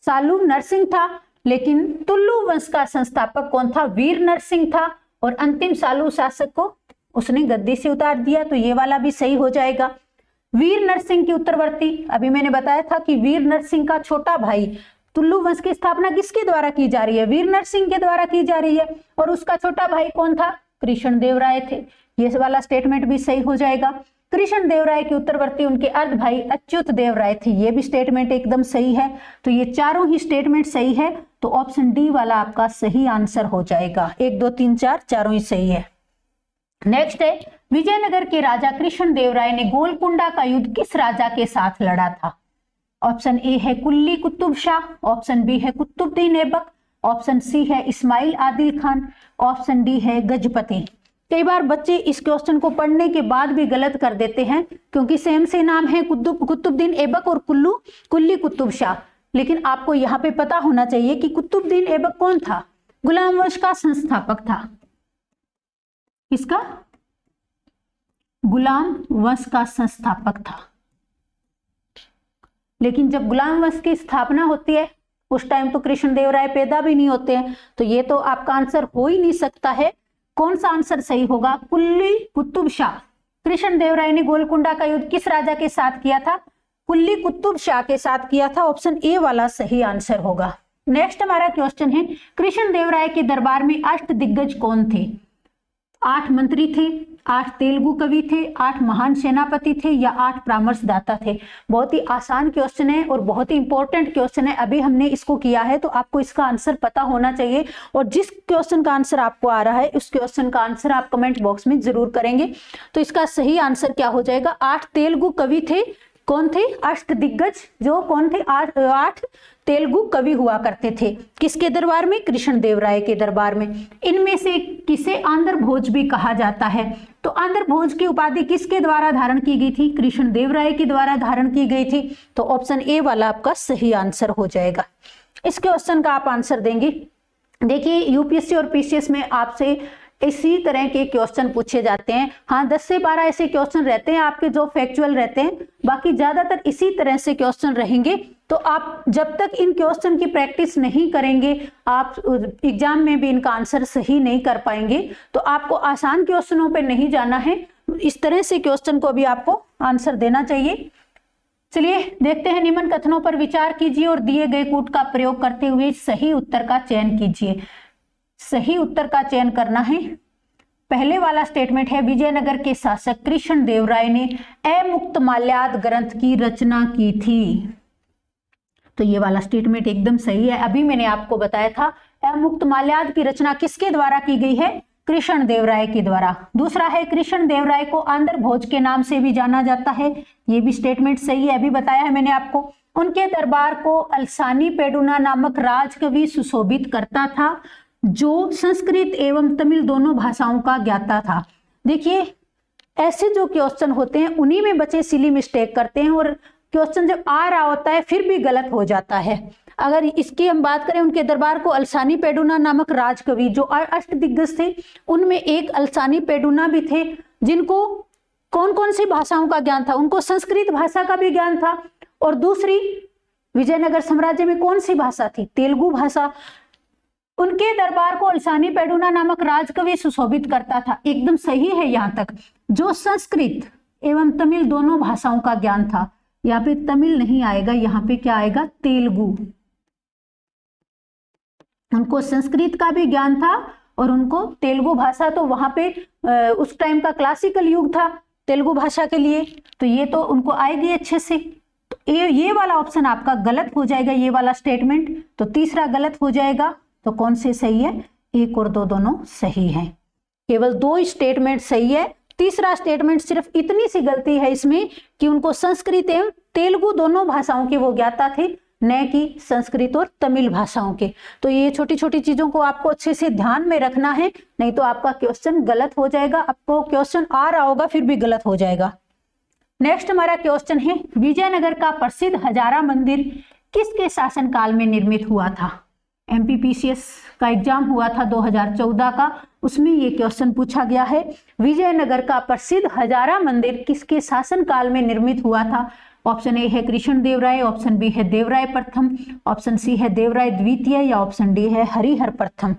सालू नरसिंह था, लेकिन तुल्लू वंश का संस्थापक कौन था, वीर नरसिंह था। और अंतिम सालू शासक को उसने गद्दी से उतार दिया, तो ये वाला भी सही हो जाएगा। वीर नरसिंह की उत्तरवर्ती, अभी मैंने बताया था कि वीर नरसिंह का छोटा भाई, तुल्लू वंश की स्थापना किसके द्वारा की जा रही है, वीर नरसिंह के द्वारा की जा रही है। और उसका छोटा भाई कौन था, कृष्ण देव राय थे। ये वाला स्टेटमेंट भी सही हो जाएगा। कृष्ण देव राय के उत्तरवर्ती उनके अर्ध भाई अच्युत देव राय थे, ये भी स्टेटमेंट एकदम सही है। तो ये चारों ही स्टेटमेंट सही है, तो ऑप्शन डी वाला आपका सही आंसर हो जाएगा। 1 2 3 4 चारों ही सही है। नेक्स्ट है, विजयनगर के राजा कृष्ण देव राय ने गोलकुंडा का युद्ध किस राजा के साथ लड़ा था। ऑप्शन ए है कुल्ली कुतुब शाह, ऑप्शन बी है कुतुबुद्दीन ऐबक, ऑप्शन सी है इस्माइल आदिल खान, ऑप्शन डी है गजपति। कई बार बच्चे इस क्वेश्चन को पढ़ने के बाद भी गलत कर देते हैं, क्योंकि सेम से नाम है कुतुबुद्दीन ऐबक और कुल्ली कुतुब शाह। लेकिन आपको यहाँ पे पता होना चाहिए कि कुतुबुद्दीन ऐबक कौन था, गुलाम वंश का संस्थापक था। किसका, गुलाम वंश का संस्थापक था। लेकिन जब गुलाम वंश की स्थापना होती है उस टाइम तो कृष्ण देव राय पैदा भी नहीं होते हैं, तो ये तो आपका आंसर हो ही नहीं सकता है। कौन सा आंसर सही होगा, कुल्ली कुतुब शाह। कृष्ण देव राय ने गोलकुंडा का युद्ध किस राजा के साथ किया था, कुल्ली कुतुब शाह के साथ किया था। ऑप्शन ए वाला सही आंसर होगा। नेक्स्ट हमारा क्वेश्चन है, कृष्णदेवराय के दरबार में अष्ट दिग्गज कौन थे? 8 मंत्री थे, 8 तेलुगु कवि थे, 8 महान सेनापति थे या 8 परामर्शदाता थे? बहुत ही आसान क्वेश्चन है और बहुत ही इंपॉर्टेंट क्वेश्चन है। अभी हमने इसको किया है तो आपको इसका आंसर पता होना चाहिए, और जिस क्वेश्चन का आंसर आपको आ रहा है उस क्वेश्चन का आंसर आप कमेंट बॉक्स में जरूर करेंगे। तो इसका सही आंसर क्या हो जाएगा? 8 तेलुगु कवि थे। कौन थे? अष्ट दिग्गज। जो कौन थे? 8 तेलुगु कवि हुआ करते थे। किसके दरबार में? कृष्णदेवराय के दरबार में। इनमें से किसे आंध्र भोज भी कहा जाता है? तो आंध्र भोज की उपाधि किसके द्वारा धारण की गई थी? कृष्णदेवराय के द्वारा धारण की गई थी। तो ऑप्शन ए वाला आपका सही आंसर हो जाएगा। इस क्वेश्चन का आप आंसर देंगे। देखिए, यूपीएससी और पीसीएस में आपसे इसी तरह के क्वेश्चन पूछे जाते हैं। हाँ, 10 से 12 ऐसे क्वेश्चन रहते हैं आपके जो फैक्चुअल रहते हैं, बाकी ज्यादातर इसी तरह से क्वेश्चन रहेंगे। तो आप जब तक इन क्वेश्चन की प्रैक्टिस नहीं करेंगे, आप एग्जाम में भी इनका आंसर सही नहीं कर पाएंगे। तो आपको आसान क्वेश्चनों पे नहीं जाना है, इस तरह से क्वेश्चन को भी आपको आंसर देना चाहिए। चलिए देखते हैं, निम्न कथनों पर विचार कीजिए और दिए गए कूट का प्रयोग करते हुए सही उत्तर का चयन कीजिए। सही उत्तर का चयन करना है। पहले वाला स्टेटमेंट है, विजयनगर के शासक कृष्णदेवराय ने अमुक्तमाल्याद ग्रंथ की रचना की थी। तो ये वाला स्टेटमेंट एकदम सही है। अभी मैंने आपको बताया था अमुक्तमाल्याद की रचना किसके द्वारा की गई है? कृष्णदेवराय के द्वारा। दूसरा है, कृष्णदेवराय को आंध्र भोज के नाम से भी जाना जाता है। ये भी स्टेटमेंट सही है, अभी बताया है मैंने आपको। उनके दरबार को अलसानी पेडुना नामक राजकवि सुशोभित करता था, जो संस्कृत एवं तमिल दोनों भाषाओं का ज्ञाता था। देखिए, ऐसे जो क्वेश्चन होते हैं उन्हीं में बच्चे सिली मिस्टेक करते हैं, और क्वेश्चन जब आ रहा होता है फिर भी गलत हो जाता है। अगर इसकी हम बात करें, उनके दरबार को अलसानी पेडुना नामक राजकवि, जो अष्ट दिग्गज थे उनमें एक अलसानी पेडुना भी थे, जिनको कौन कौन सी भाषाओं का ज्ञान था? उनको संस्कृत भाषा का भी ज्ञान था, और दूसरी विजयनगर साम्राज्य में कौन सी भाषा थी? तेलुगु भाषा। उनके दरबार को अलसानी पेडुना नामक राजकवि सुशोभित करता था, एकदम सही है यहां तक। जो संस्कृत एवं तमिल दोनों भाषाओं का ज्ञान था, यहाँ पे तमिल नहीं आएगा, यहाँ पे क्या आएगा? तेलुगु। उनको संस्कृत का भी ज्ञान था और उनको तेलुगु भाषा, तो वहां पे उस टाइम का क्लासिकल युग था तेलुगु भाषा के लिए, तो ये तो उनको आएगी अच्छे से। तो ये वाला ऑप्शन आपका गलत हो जाएगा, ये वाला स्टेटमेंट। तो तीसरा गलत हो जाएगा। तो कौन से सही है? 1 और 2 दोनों सही हैं। केवल 2 स्टेटमेंट सही है। तीसरा स्टेटमेंट सिर्फ इतनी सी गलती है इसमें कि उनको संस्कृत एवं तेलुगु दोनों भाषाओं के वो ज्ञाता थे, न कि संस्कृत और तमिल भाषाओं के। तो ये छोटी छोटी चीजों को आपको अच्छे से ध्यान में रखना है, नहीं तो आपका क्वेश्चन गलत हो जाएगा। आपको क्वेश्चन आ रहा होगा फिर भी गलत हो जाएगा। नेक्स्ट हमारा क्वेश्चन है, विजयनगर का प्रसिद्ध हजारा मंदिर किसके शासनकाल में निर्मित हुआ था? एमपीपीसीएस का एग्जाम हुआ था 2014 का, उसमें ये क्वेश्चन पूछा गया है। विजयनगर का प्रसिद्ध हजारा मंदिर किसके शासनकाल में निर्मित हुआ था? ऑप्शन ए है कृष्णदेवराय, ऑप्शन बी है देवराय प्रथम, ऑप्शन सी है देवराय द्वितीय, या ऑप्शन डी है हरिहर प्रथम।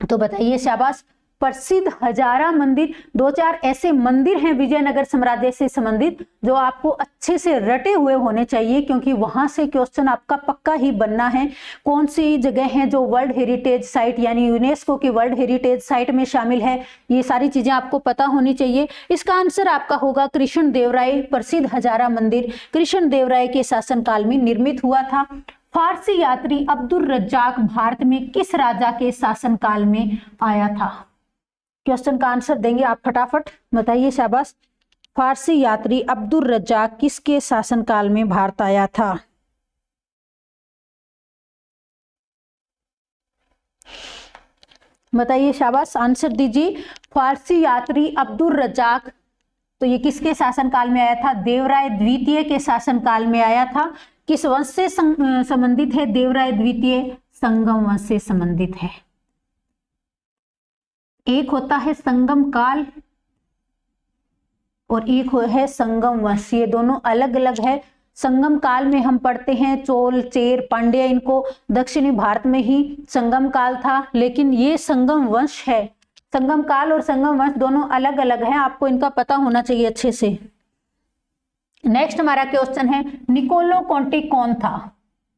तो बताइए शाबाश। प्रसिद्ध हजारा मंदिर, 2-4 ऐसे मंदिर हैं विजयनगर साम्राज्य से संबंधित जो आपको अच्छे से रटे हुए होने चाहिए, क्योंकि वहां से क्वेश्चन आपका पक्का ही बनना है। कौन सी जगह है जो वर्ल्ड हेरिटेज साइट यानी यूनेस्को की वर्ल्ड हेरिटेज साइट में शामिल है, ये सारी चीजें आपको पता होनी चाहिए। इसका आंसर आपका होगा कृष्णदेवराय। प्रसिद्ध हजारा मंदिर कृष्णदेवराय के शासनकाल में निर्मित हुआ था। फारसी यात्री अब्दुल रज्जाक भारत में किस राजा के शासनकाल में आया था? क्वेश्चन का आंसर देंगे आप फटाफट, बताइए शाबाश। फारसी यात्री अब्दुल रज्जाक किसके शासनकाल में भारत आया था? बताइए शाबाश, आंसर दीजिए। फारसी यात्री अब्दुल रज्जाक, तो ये किसके शासनकाल में आया था? देवराय द्वितीय के शासनकाल में आया था। किस वंश से संबंधित है देवराय द्वितीय? संगम वंश से संबंधित है। एक होता है संगम काल और एक है संगम वंश, ये दोनों अलग अलग है। संगम काल में हम पढ़ते हैं चोल, चेर, पांड्य, इनको दक्षिणी भारत में ही संगम काल था, लेकिन ये संगम वंश है। संगम काल और संगम वंश दोनों अलग अलग हैं, आपको इनका पता होना चाहिए अच्छे से। नेक्स्ट हमारा क्वेश्चन है, निकोलो कोंटी कौन था?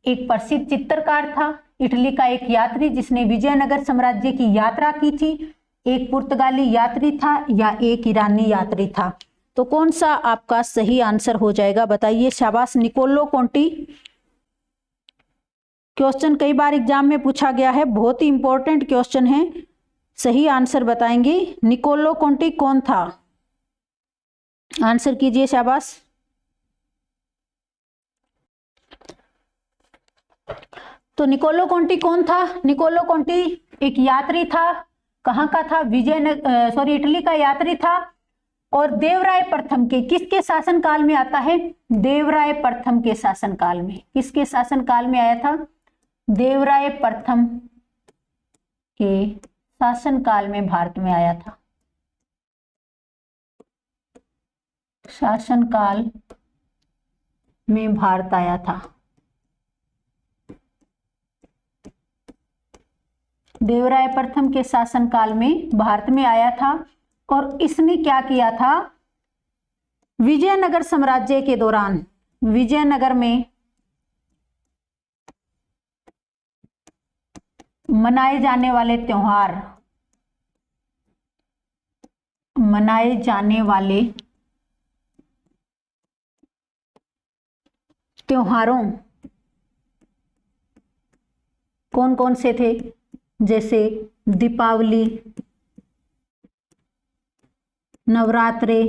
एक प्रसिद्ध चित्रकार था, इटली का एक यात्री जिसने विजयनगर साम्राज्य की यात्रा की थी, एक पुर्तगाली यात्री था या एक ईरानी यात्री था? तो कौन सा आपका सही आंसर हो जाएगा बताइए। शाबाश निकोलो कोंटी। क्वेश्चन कई बार एग्जाम में पूछा गया है, बहुत ही इंपॉर्टेंट क्वेश्चन है। सही आंसर बताएंगे। निकोलो कोंटी कौन था? आंसर कीजिए, शाबाश। तो निकोलो कोंटी कौन था? निकोलो कोंटी एक यात्री था। कहाँ का था? इटली का यात्री था। और देवराय प्रथम के किसके शासनकाल में आता है? देवराय प्रथम के शासनकाल में। किसके शासनकाल में आया था? देवराय प्रथम के शासनकाल में भारत में आया था। शासनकाल में भारत आया था। देवराय प्रथम के शासनकाल में भारत में आया था और इसने क्या किया था? विजयनगर साम्राज्य के दौरान विजयनगर में मनाए जाने वाले त्योहारों कौन कौन से थे? जैसे दीपावली, नवरात्रे,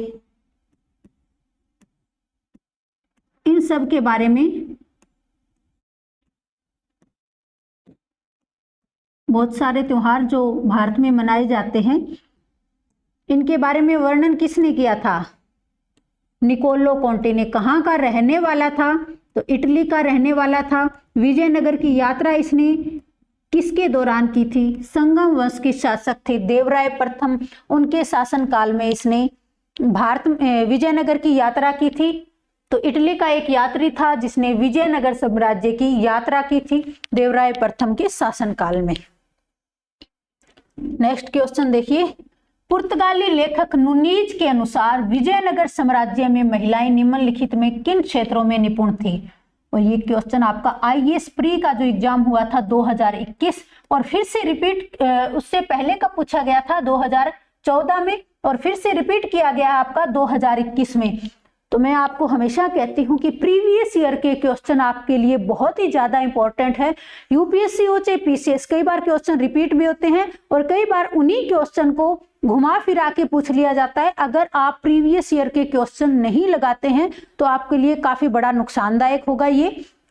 इन सब के बारे में बहुत सारे त्योहार जो भारत में मनाए जाते हैं, इनके बारे में वर्णन किसने किया था? निकोलो कोंटी ने। कहाँ का रहने वाला था? तो इटली का रहने वाला था। विजयनगर की यात्रा इसने किसके दौरान की थी? संगम वंश के शासक थे देवराय प्रथम, उनके शासनकाल में इसने विजयनगर की यात्रा की थी। तो इटली का एक यात्री था जिसने विजयनगर साम्राज्य की यात्रा की थी देवराय प्रथम के शासनकाल में। नेक्स्ट क्वेश्चन देखिए। पुर्तगाली लेखक नुनीज के अनुसार विजयनगर साम्राज्य में महिलाएं निम्नलिखित में किन क्षेत्रों में निपुण थी? और ये क्वेश्चन आपका आईएएस प्री का जो एग्जाम हुआ था 2021 और फिर से रिपीट उससे पहले का पूछा गया था 2014 में और फिर से रिपीट किया गया आपका 2021 में। तो मैं आपको हमेशा कहती हूं कि प्रीवियस ईयर के क्वेश्चन आपके लिए बहुत ही ज्यादा इंपॉर्टेंट है। यूपीएससी हो चाहे पीसीएस, कई बार क्वेश्चन रिपीट भी होते हैं और कई बार उन्हीं क्वेश्चन को घुमा फिरा के पूछ लिया जाता है। अगर आप प्रीवियस ईयर के क्वेश्चन नहीं लगाते हैं तो आपके लिए काफी बड़ा नुकसानदायक होगा। ये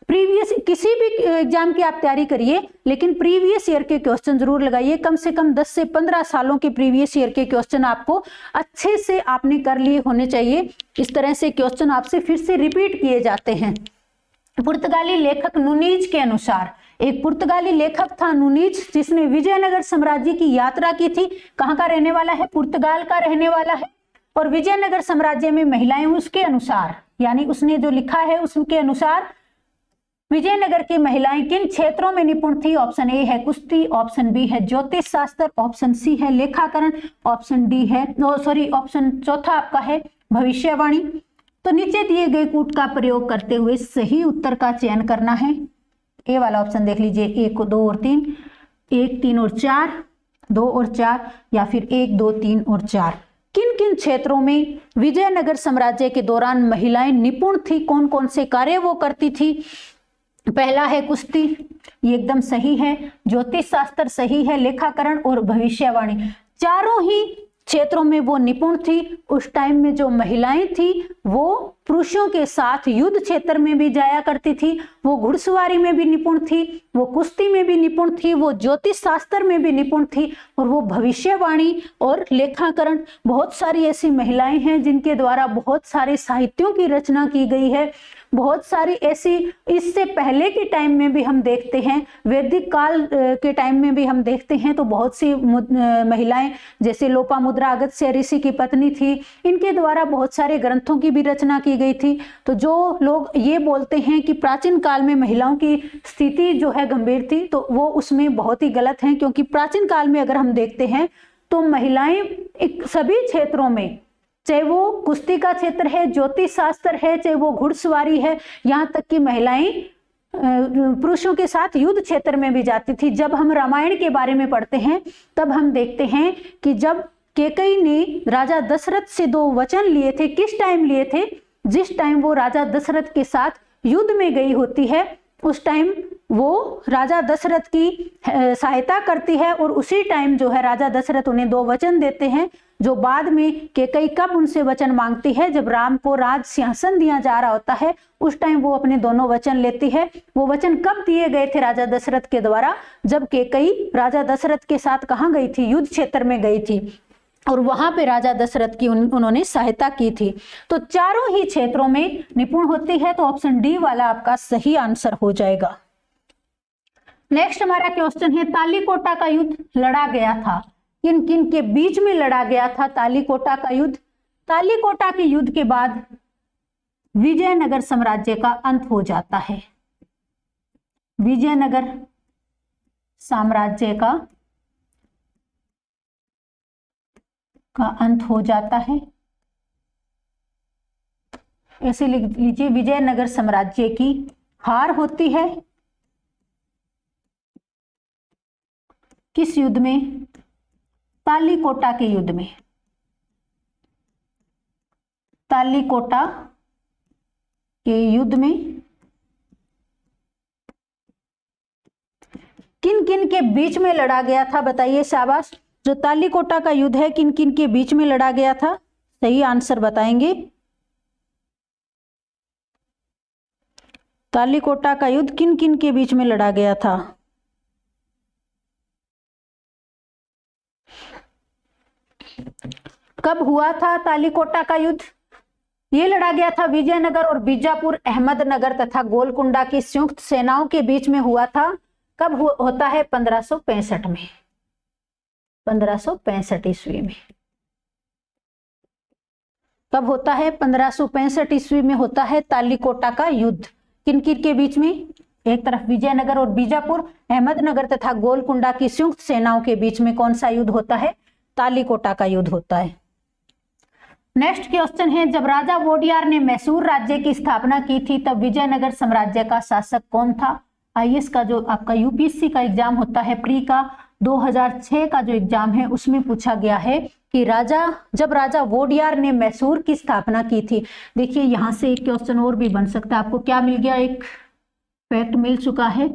प्रीवियस किसी भी एग्जाम की आप तैयारी करिए लेकिन प्रीवियस ईयर के क्वेश्चन जरूर लगाइए। कम से कम 10 से 15 सालों के प्रीवियस ईयर के क्वेश्चन आपको अच्छे से आपने कर लिए होने चाहिए। इस तरह से क्वेश्चन आपसे फिर से रिपीट किए जाते हैं। पुर्तगाली लेखक नुनीज के अनुसार, एक पुर्तगाली लेखक था नुनीज जिसने विजयनगर साम्राज्य की यात्रा की थी। कहाँ का रहने वाला है? पुर्तगाल का रहने वाला है। और विजयनगर साम्राज्य में महिलाएं उसके अनुसार, यानी उसने जो लिखा है उसके अनुसार विजयनगर की महिलाएं किन क्षेत्रों में निपुण थी? ऑप्शन ए है कुश्ती, ऑप्शन बी है ज्योतिष शास्त्र, ऑप्शन सी है लेखाकरण, ऑप्शन डी है ऑप्शन चौथा आपका है भविष्यवाणी। तो नीचे दिए गए कूट का प्रयोग करते हुए सही उत्तर का चयन करना है। ए वाला ऑप्शन देख लीजिए, 1, 2 और 3, 1, 3 और 4, 2 और 4 या फिर 1, 2, 3 और 4। किन किन क्षेत्रों में विजयनगर साम्राज्य के दौरान महिलाएं निपुण थी? कौन कौन से कार्य वो करती थी? पहला है कुश्ती, ये एकदम सही है। ज्योतिष शास्त्र सही है। लेखाकरण और भविष्यवाणी, चारों ही क्षेत्रों में वो निपुण थी। उस टाइम में जो महिलाएं थी वो पुरुषों के साथ युद्ध क्षेत्र में भी जाया करती थी। वो घुड़सवारी में भी निपुण थी, वो कुश्ती में भी निपुण थी, वो ज्योतिष शास्त्र में भी निपुण थी और वो भविष्यवाणी और लेखाकरण। बहुत सारी ऐसी महिलाएं हैं जिनके द्वारा बहुत सारे साहित्यों की रचना की गई है। बहुत सारी ऐसी इससे पहले के टाइम में भी हम देखते हैं, वैदिक काल के टाइम में भी हम देखते हैं तो बहुत सी महिलाएं जैसे लोपामुद्रा अगस्त्य ऋषि की पत्नी थी, इनके द्वारा बहुत सारे ग्रंथों की भी रचना की गई थी। तो जो लोग ये बोलते हैं कि प्राचीन काल में महिलाओं की स्थिति जो है गंभीर थी तो वो उसमें बहुत ही गलत हैं, क्योंकि प्राचीन काल में अगर हम देखते हैं तो महिलाएं सभी क्षेत्रों में, चाहे वो कुश्ती का क्षेत्र है, ज्योतिष शास्त्र है, चाहे वो घुड़सवारी है, यहाँ तक कि महिलाएं पुरुषों के साथ युद्ध क्षेत्र में भी जाती थी। जब हम रामायण के बारे में पढ़ते हैं तब हम देखते हैं कि जब कैकेयी ने राजा दशरथ से 2 वचन लिए थे, किस टाइम लिए थे? जिस टाइम वो राजा दशरथ के साथ युद्ध में गई होती है उस टाइम वो राजा दशरथ की सहायता करती है, और उसी टाइम जो है राजा दशरथ उन्हें 2 वचन देते हैं, जो बाद में कैकेयी कब उनसे वचन मांगती है? जब राम को राज सिंहासन दिया जा रहा होता है उस टाइम वो अपने दोनों वचन लेती है। वो वचन कब दिए गए थे राजा दशरथ के द्वारा? जब कैकेयी राजा दशरथ के साथ कहाँ गई थी? युद्ध क्षेत्र में गई थी, और वहां पे राजा दशरथ की उन्होंने सहायता की थी। तो चारों ही क्षेत्रों में निपुण होती है, तो ऑप्शन डी वाला आपका सही आंसर हो जाएगा। नेक्स्ट हमारा क्वेश्चन है, तालीकोटा का युद्ध लड़ा गया था, किन किन के बीच में लड़ा गया था तालीकोटा का युद्ध? तालीकोटा के युद्ध के बाद विजयनगर साम्राज्य का अंत हो जाता है। विजयनगर साम्राज्य का अंत हो जाता है, ऐसे लिख लीजिए। विजयनगर साम्राज्य की हार होती है किस युद्ध में? तालीकोटा के युद्ध में। तालीकोटा के युद्ध में किन किन के बीच में लड़ा गया था? बताइए, शाबाश। जो तालीकोटा का युद्ध है किन किन के बीच में लड़ा गया था? सही आंसर बताएंगे। तालीकोटा का युद्ध किन किन के बीच में लड़ा गया था? कब हुआ था तालीकोटा का युद्ध? ये लड़ा गया था विजयनगर और बीजापुर, अहमदनगर तथा गोलकुंडा की संयुक्त सेनाओं के बीच में हुआ था। कब होता है? 1565 में। 1565 ईस्वी में। कब होता है? 1565 ईस्वी में होता है तालीकोटा का युद्ध। किन किन के बीच में? एक तरफ विजयनगर और बीजापुर, अहमदनगर तथा गोलकुंडा की संयुक्त सेनाओं के बीच में कौन सा युद्ध होता है? तालीकोटा का युद्ध होता है। नेक्स्ट क्वेश्चन है, जब राजा वोडियार ने मैसूर राज्य की स्थापना की थी तब विजयनगर साम्राज्य का शासक कौन था? आईएएस का जो आपका यूपीएससी का एग्जाम होता है, प्री का 2006 का जो एग्जाम है उसमें पूछा गया है कि जब राजा वोडियार ने मैसूर की स्थापना की थी। देखिए यहाँ से एक क्वेश्चन और भी बन सकता है। आपको क्या मिल गया? एक फैक्ट मिल चुका है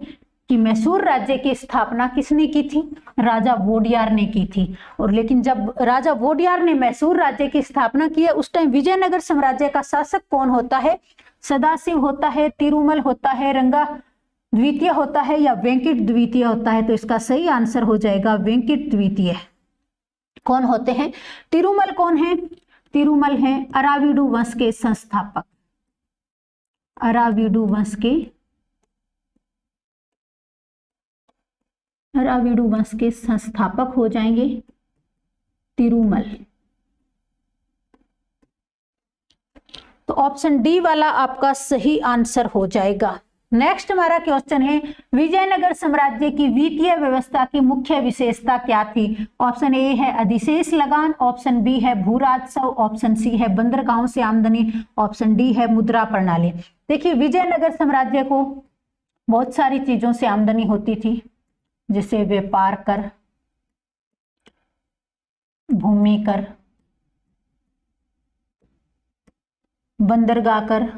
कि मैसूर राज्य की स्थापना किसने की थी? राजा वोडियार ने की थी। और लेकिन जब राजा वोडियार ने मैसूर राज्य की स्थापना की है उस टाइम विजयनगर साम्राज्य का शासक कौन होता है? सदाशिव होता है, तिरुमल होता है, रंगा द्वितीय होता है या वेंकट द्वितीय होता है? तो इसका सही आंसर हो जाएगा वेंकट द्वितीय। कौन होते हैं? तिरुमल कौन है? तिरुमल हैं अराविडु वंश के संस्थापक। अराविडु वंश के संस्थापक हो जाएंगे तिरुमल। तो ऑप्शन डी वाला आपका सही आंसर हो जाएगा। नेक्स्ट हमारा क्वेश्चन है, विजयनगर साम्राज्य की वित्तीय व्यवस्था की मुख्य विशेषता क्या थी? ऑप्शन ए है अधिशेष लगान, ऑप्शन बी है भू राजस्व, ऑप्शन सी है बंदरगाहों से आमदनी, ऑप्शन डी है मुद्रा प्रणाली। देखिए विजयनगर साम्राज्य को बहुत सारी चीजों से आमदनी होती थी, जैसे व्यापार कर, भूमि कर, बंदरगाह कर।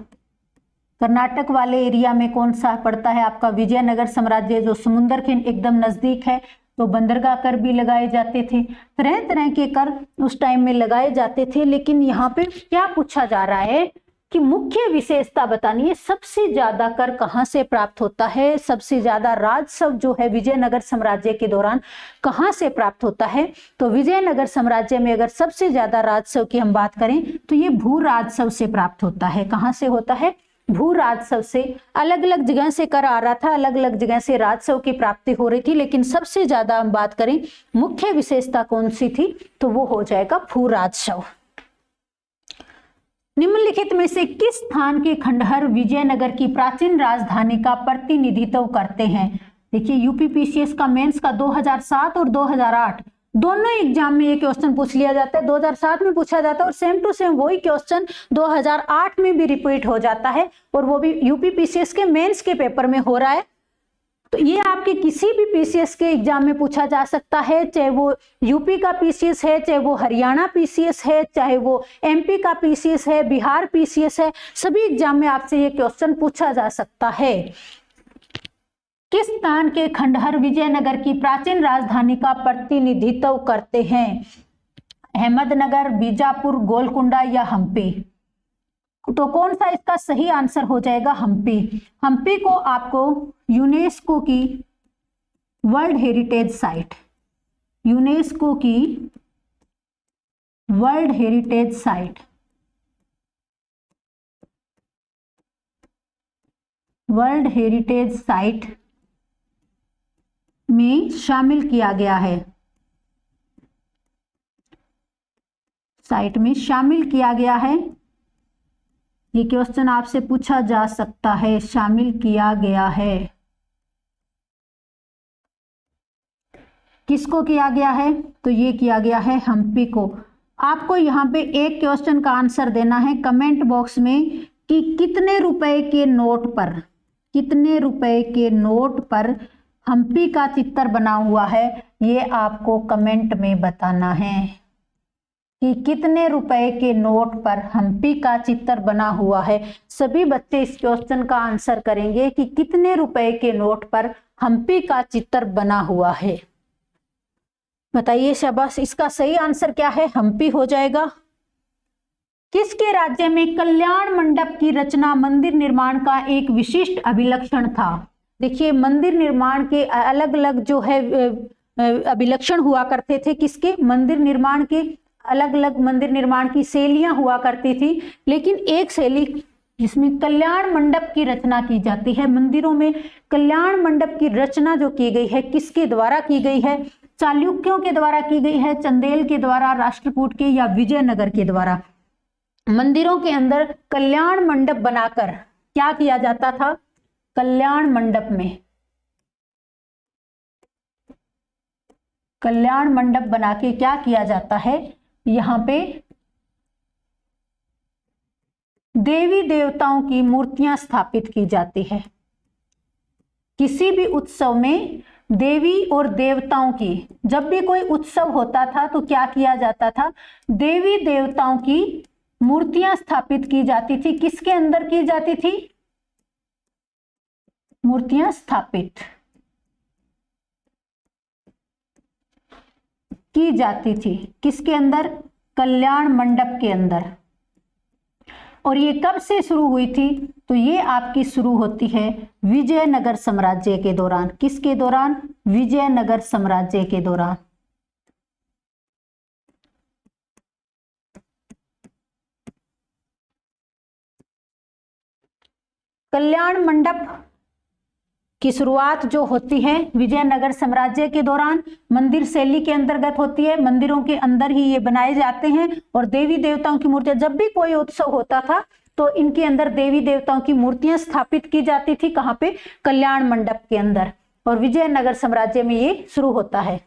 कर्नाटक वाले एरिया में कौन सा पड़ता है आपका? विजयनगर साम्राज्य, जो समुद्र के एकदम नजदीक है, तो बंदरगाह कर भी लगाए जाते थे। तरह तरह के कर उस टाइम में लगाए जाते थे। लेकिन यहाँ पे क्या पूछा जा रहा है कि मुख्य विशेषता बतानी है, सबसे ज्यादा कर कहाँ से प्राप्त होता है, सबसे ज्यादा राजस्व जो है विजयनगर साम्राज्य के दौरान कहाँ से प्राप्त होता है? तो विजयनगर साम्राज्य में अगर सबसे ज्यादा राजस्व की हम बात करें तो ये भू राजस्व से प्राप्त होता है। कहाँ से होता है? भू राजस्व से। अलग अलग जगह से कर आ रहा था, अलग अलग जगह से राजस्व की प्राप्ति हो रही थी, लेकिन सबसे ज्यादा हम बात करें मुख्य विशेषता कौन सी थी, तो वो हो जाएगा भू राजस्व। निम्नलिखित में से किस स्थान के खंडहर विजयनगर की प्राचीन राजधानी का प्रतिनिधित्व करते हैं? देखिए यूपीपीसीएस का मेंस का 2007 और 2008 दोनों एग्जाम में ये क्वेश्चन पूछ लिया जाता है, 2007 में पूछा जाता है और सेम टू सेम वही क्वेश्चन 2008 में भी रिपीट हो जाता है, और वो भी यूपी पीसीएस के मेंस के पेपर में हो रहा है। तो ये आपके किसी भी पीसीएस के एग्जाम में पूछा जा सकता है, चाहे वो यूपी का पीसीएस है, चाहे वो हरियाणा पीसीएस है, चाहे वो एमपी का पीसीएस है, बिहार पीसीएस है, सभी एग्जाम में आपसे ये क्वेश्चन पूछा जा सकता है। किस स्थान के खंडहर विजयनगर की प्राचीन राजधानी का प्रतिनिधित्व करते हैं? अहमदनगर, बीजापुर, गोलकुंडा या हम्पी? तो कौन सा इसका सही आंसर हो जाएगा? हम्पी। हम्पी को आपको यूनेस्को की वर्ल्ड हेरिटेज साइट, यूनेस्को की world heritage site, world heritage site में शामिल किया गया है, साइट में शामिल किया गया है। ये क्वेश्चन आपसे पूछा जा सकता है, शामिल किया गया है। किसको किया गया है? तो ये किया गया है हम्पी को। आपको यहाँ पे एक क्वेश्चन का आंसर देना है कमेंट बॉक्स में कि कितने रुपए के नोट पर, कितने रुपए के नोट पर हम्पी का चित्र बना हुआ है, ये आपको कमेंट में बताना है कि कितने रुपए के नोट पर हम्पी का चित्र बना हुआ है। सभी बच्चे इस क्वेश्चन का आंसर करेंगे कि कितने रुपए के नोट पर हम्पी का चित्र बना हुआ है। बताइए शाबाश, इसका सही आंसर क्या है? हम्पी हो जाएगा। किसके राज्य में कल्याण मंडप की रचना मंदिर निर्माण का एक विशिष्ट अभिलक्षण था? देखिए, मंदिर निर्माण के अलग अलग जो है अभिलक्षण हुआ करते थे। किसके? मंदिर निर्माण के अलग अलग मंदिर निर्माण की शैलियां हुआ करती थी, लेकिन एक शैली जिसमें कल्याण मंडप की रचना की जाती है। मंदिरों में कल्याण मंडप की रचना जो की गई है, किसके द्वारा की गई है? चालुक्यों के द्वारा की गई है, चंदेल के द्वारा, राष्ट्रकूट के या विजयनगर के द्वारा। मंदिरों के अंदर कल्याण मंडप बनाकर क्या किया जाता था? कल्याण मंडप में, कल्याण मंडप बना के क्या किया जाता है? यहाँ पे देवी देवताओं की मूर्तियां स्थापित की जाती है। किसी भी उत्सव में देवी और देवताओं की, जब भी कोई उत्सव होता था तो क्या किया जाता था? देवी देवताओं की मूर्तियां स्थापित की जाती थी। किसके अंदर की जाती थी? मूर्तियां स्थापित की जाती थी। किसके अंदर? कल्याण मंडप के अंदर। और ये कब से शुरू हुई थी? तो ये आपकी शुरू होती है विजयनगर साम्राज्य के दौरान। किसके दौरान? विजयनगर साम्राज्य के दौरान। कल्याण मंडप की शुरुआत जो होती है विजयनगर साम्राज्य के दौरान, मंदिर शैली के अंतर्गत होती है। मंदिरों के अंदर ही ये बनाए जाते हैं और देवी देवताओं की मूर्तियां, जब भी कोई उत्सव होता था तो इनके अंदर देवी देवताओं की मूर्तियां स्थापित की जाती थी। कहाँ पे? कल्याण मंडप के अंदर। और विजयनगर साम्राज्य में ये शुरू होता है।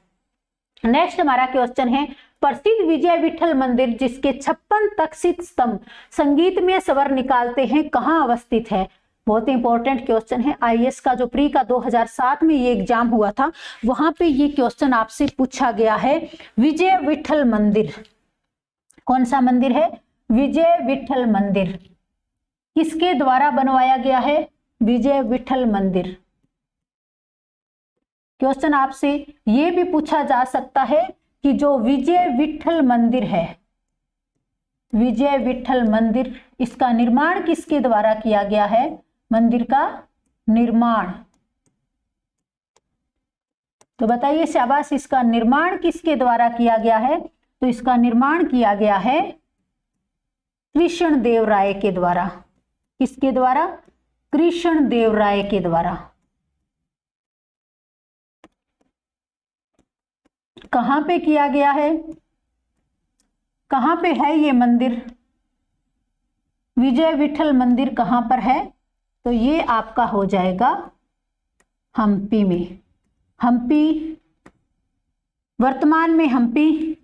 नेक्स्ट हमारा क्वेश्चन है, प्रसिद्ध विजय विठल मंदिर जिसके 56 तक्षित स्तंभ संगीतमय स्वर निकालते हैं, कहाँ अवस्थित है? बहुत इंपॉर्टेंट क्वेश्चन है। आईएएस का जो प्री का 2007 में ये एग्जाम हुआ था, वहां पे ये क्वेश्चन आपसे पूछा गया है। विजय विठल मंदिर, कौन सा मंदिर है? विजय विठल मंदिर। किसके द्वारा बनवाया गया है? विजय विठल मंदिर। क्वेश्चन आपसे ये भी पूछा जा सकता है कि जो विजय विठल मंदिर है, विजय विठल मंदिर, इसका निर्माण किसके द्वारा किया गया है? मंदिर का निर्माण। तो बताइए शाबाश, इसका निर्माण किसके द्वारा किया गया है? तो इसका निर्माण किया गया है कृष्ण देव राय के द्वारा। किसके द्वारा? कृष्ण देव राय के द्वारा। कहां पे किया गया है? कहां पे है ये मंदिर? विजय विठल मंदिर कहां पर है? तो ये आपका हो जाएगा हम्पी में। हम्पी वर्तमान में हम्पी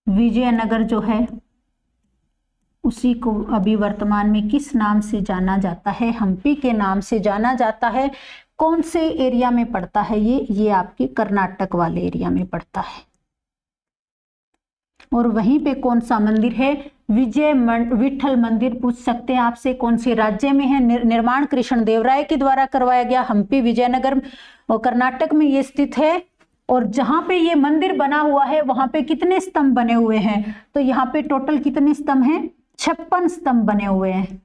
विजयनगर जो है उसी को अभी वर्तमान में किस नाम से जाना जाता है? हम्पी के नाम से जाना जाता है। कौन से एरिया में पड़ता है ये आपके कर्नाटक वाले एरिया में पड़ता है। और वहीं पे कौन सा मंदिर है? विजय विठल मंदिर पूछ सकते हैं आपसे, कौन से राज्य में है? निर्माण कृष्ण देवराय के द्वारा करवाया गया, हम्पी विजयनगर और कर्नाटक में ये स्थित है। और जहां पे ये मंदिर बना हुआ है वहां पे कितने स्तंभ बने हुए हैं? तो यहाँ पे टोटल कितने स्तंभ हैं? 56 स्तंभ बने हुए हैं।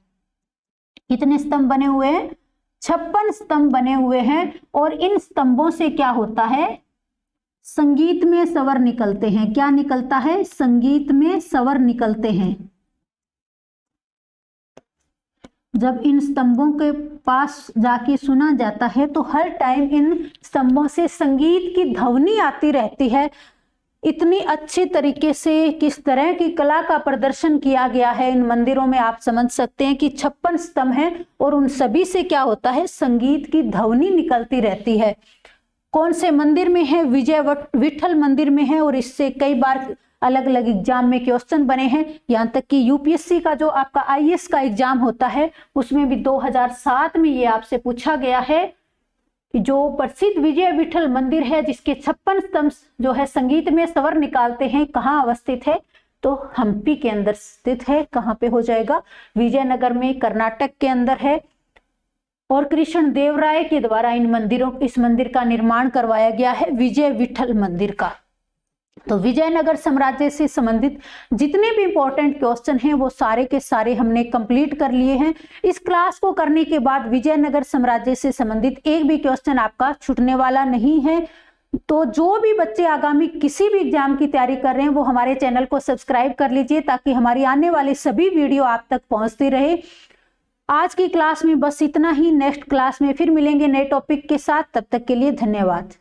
कितने स्तंभ बने हुए हैं? 56 स्तंभ बने हुए हैं। और इन स्तंभों से क्या होता है? संगीत में स्वर निकलते हैं। क्या निकलता है? संगीत में स्वर निकलते हैं। जब इन स्तंभों के पास जाके सुना जाता है तो हर टाइम इन स्तंभों से संगीत की ध्वनि आती रहती है। इतनी अच्छी तरीके से किस तरह की कला का प्रदर्शन किया गया है इन मंदिरों में, आप समझ सकते हैं कि 56 स्तंभ हैं और उन सभी से क्या होता है? संगीत की ध्वनि निकलती रहती है। कौन से मंदिर में है? विजय विठल मंदिर में है। और इससे कई बार अलग अलग एग्जाम में क्वेश्चन बने हैं। यहाँ तक कि यूपीएससी का जो आपका आईएएस का एग्जाम होता है उसमें भी 2007 में ये आपसे पूछा गया है कि जो प्रसिद्ध विजय विठल मंदिर है जिसके 56 स्तंभ जो है संगीत में स्वर निकालते हैं, कहाँ अवस्थित है? तो हम्पी के अंदर स्थित है। कहाँ पे हो जाएगा? विजयनगर में, कर्नाटक के अंदर है। और कृष्ण देवराय के द्वारा इस मंदिर का निर्माण करवाया गया है, विजय विठल मंदिर का। तो विजयनगर साम्राज्य से संबंधित जितने भी इंपॉर्टेंट क्वेश्चन हैं वो सारे के सारे हमने कंप्लीट कर लिए हैं। इस क्लास को करने के बाद विजयनगर साम्राज्य से संबंधित एक भी क्वेश्चन आपका छूटने वाला नहीं है। तो जो भी बच्चे आगामी किसी भी एग्जाम की तैयारी कर रहे हैं वो हमारे चैनल को सब्सक्राइब कर लीजिए ताकि हमारी आने वाली सभी वीडियो आप तक पहुंचती रहे। आज की क्लास में बस इतना ही। नेक्स्ट क्लास में फिर मिलेंगे नए टॉपिक के साथ। तब तक के लिए धन्यवाद।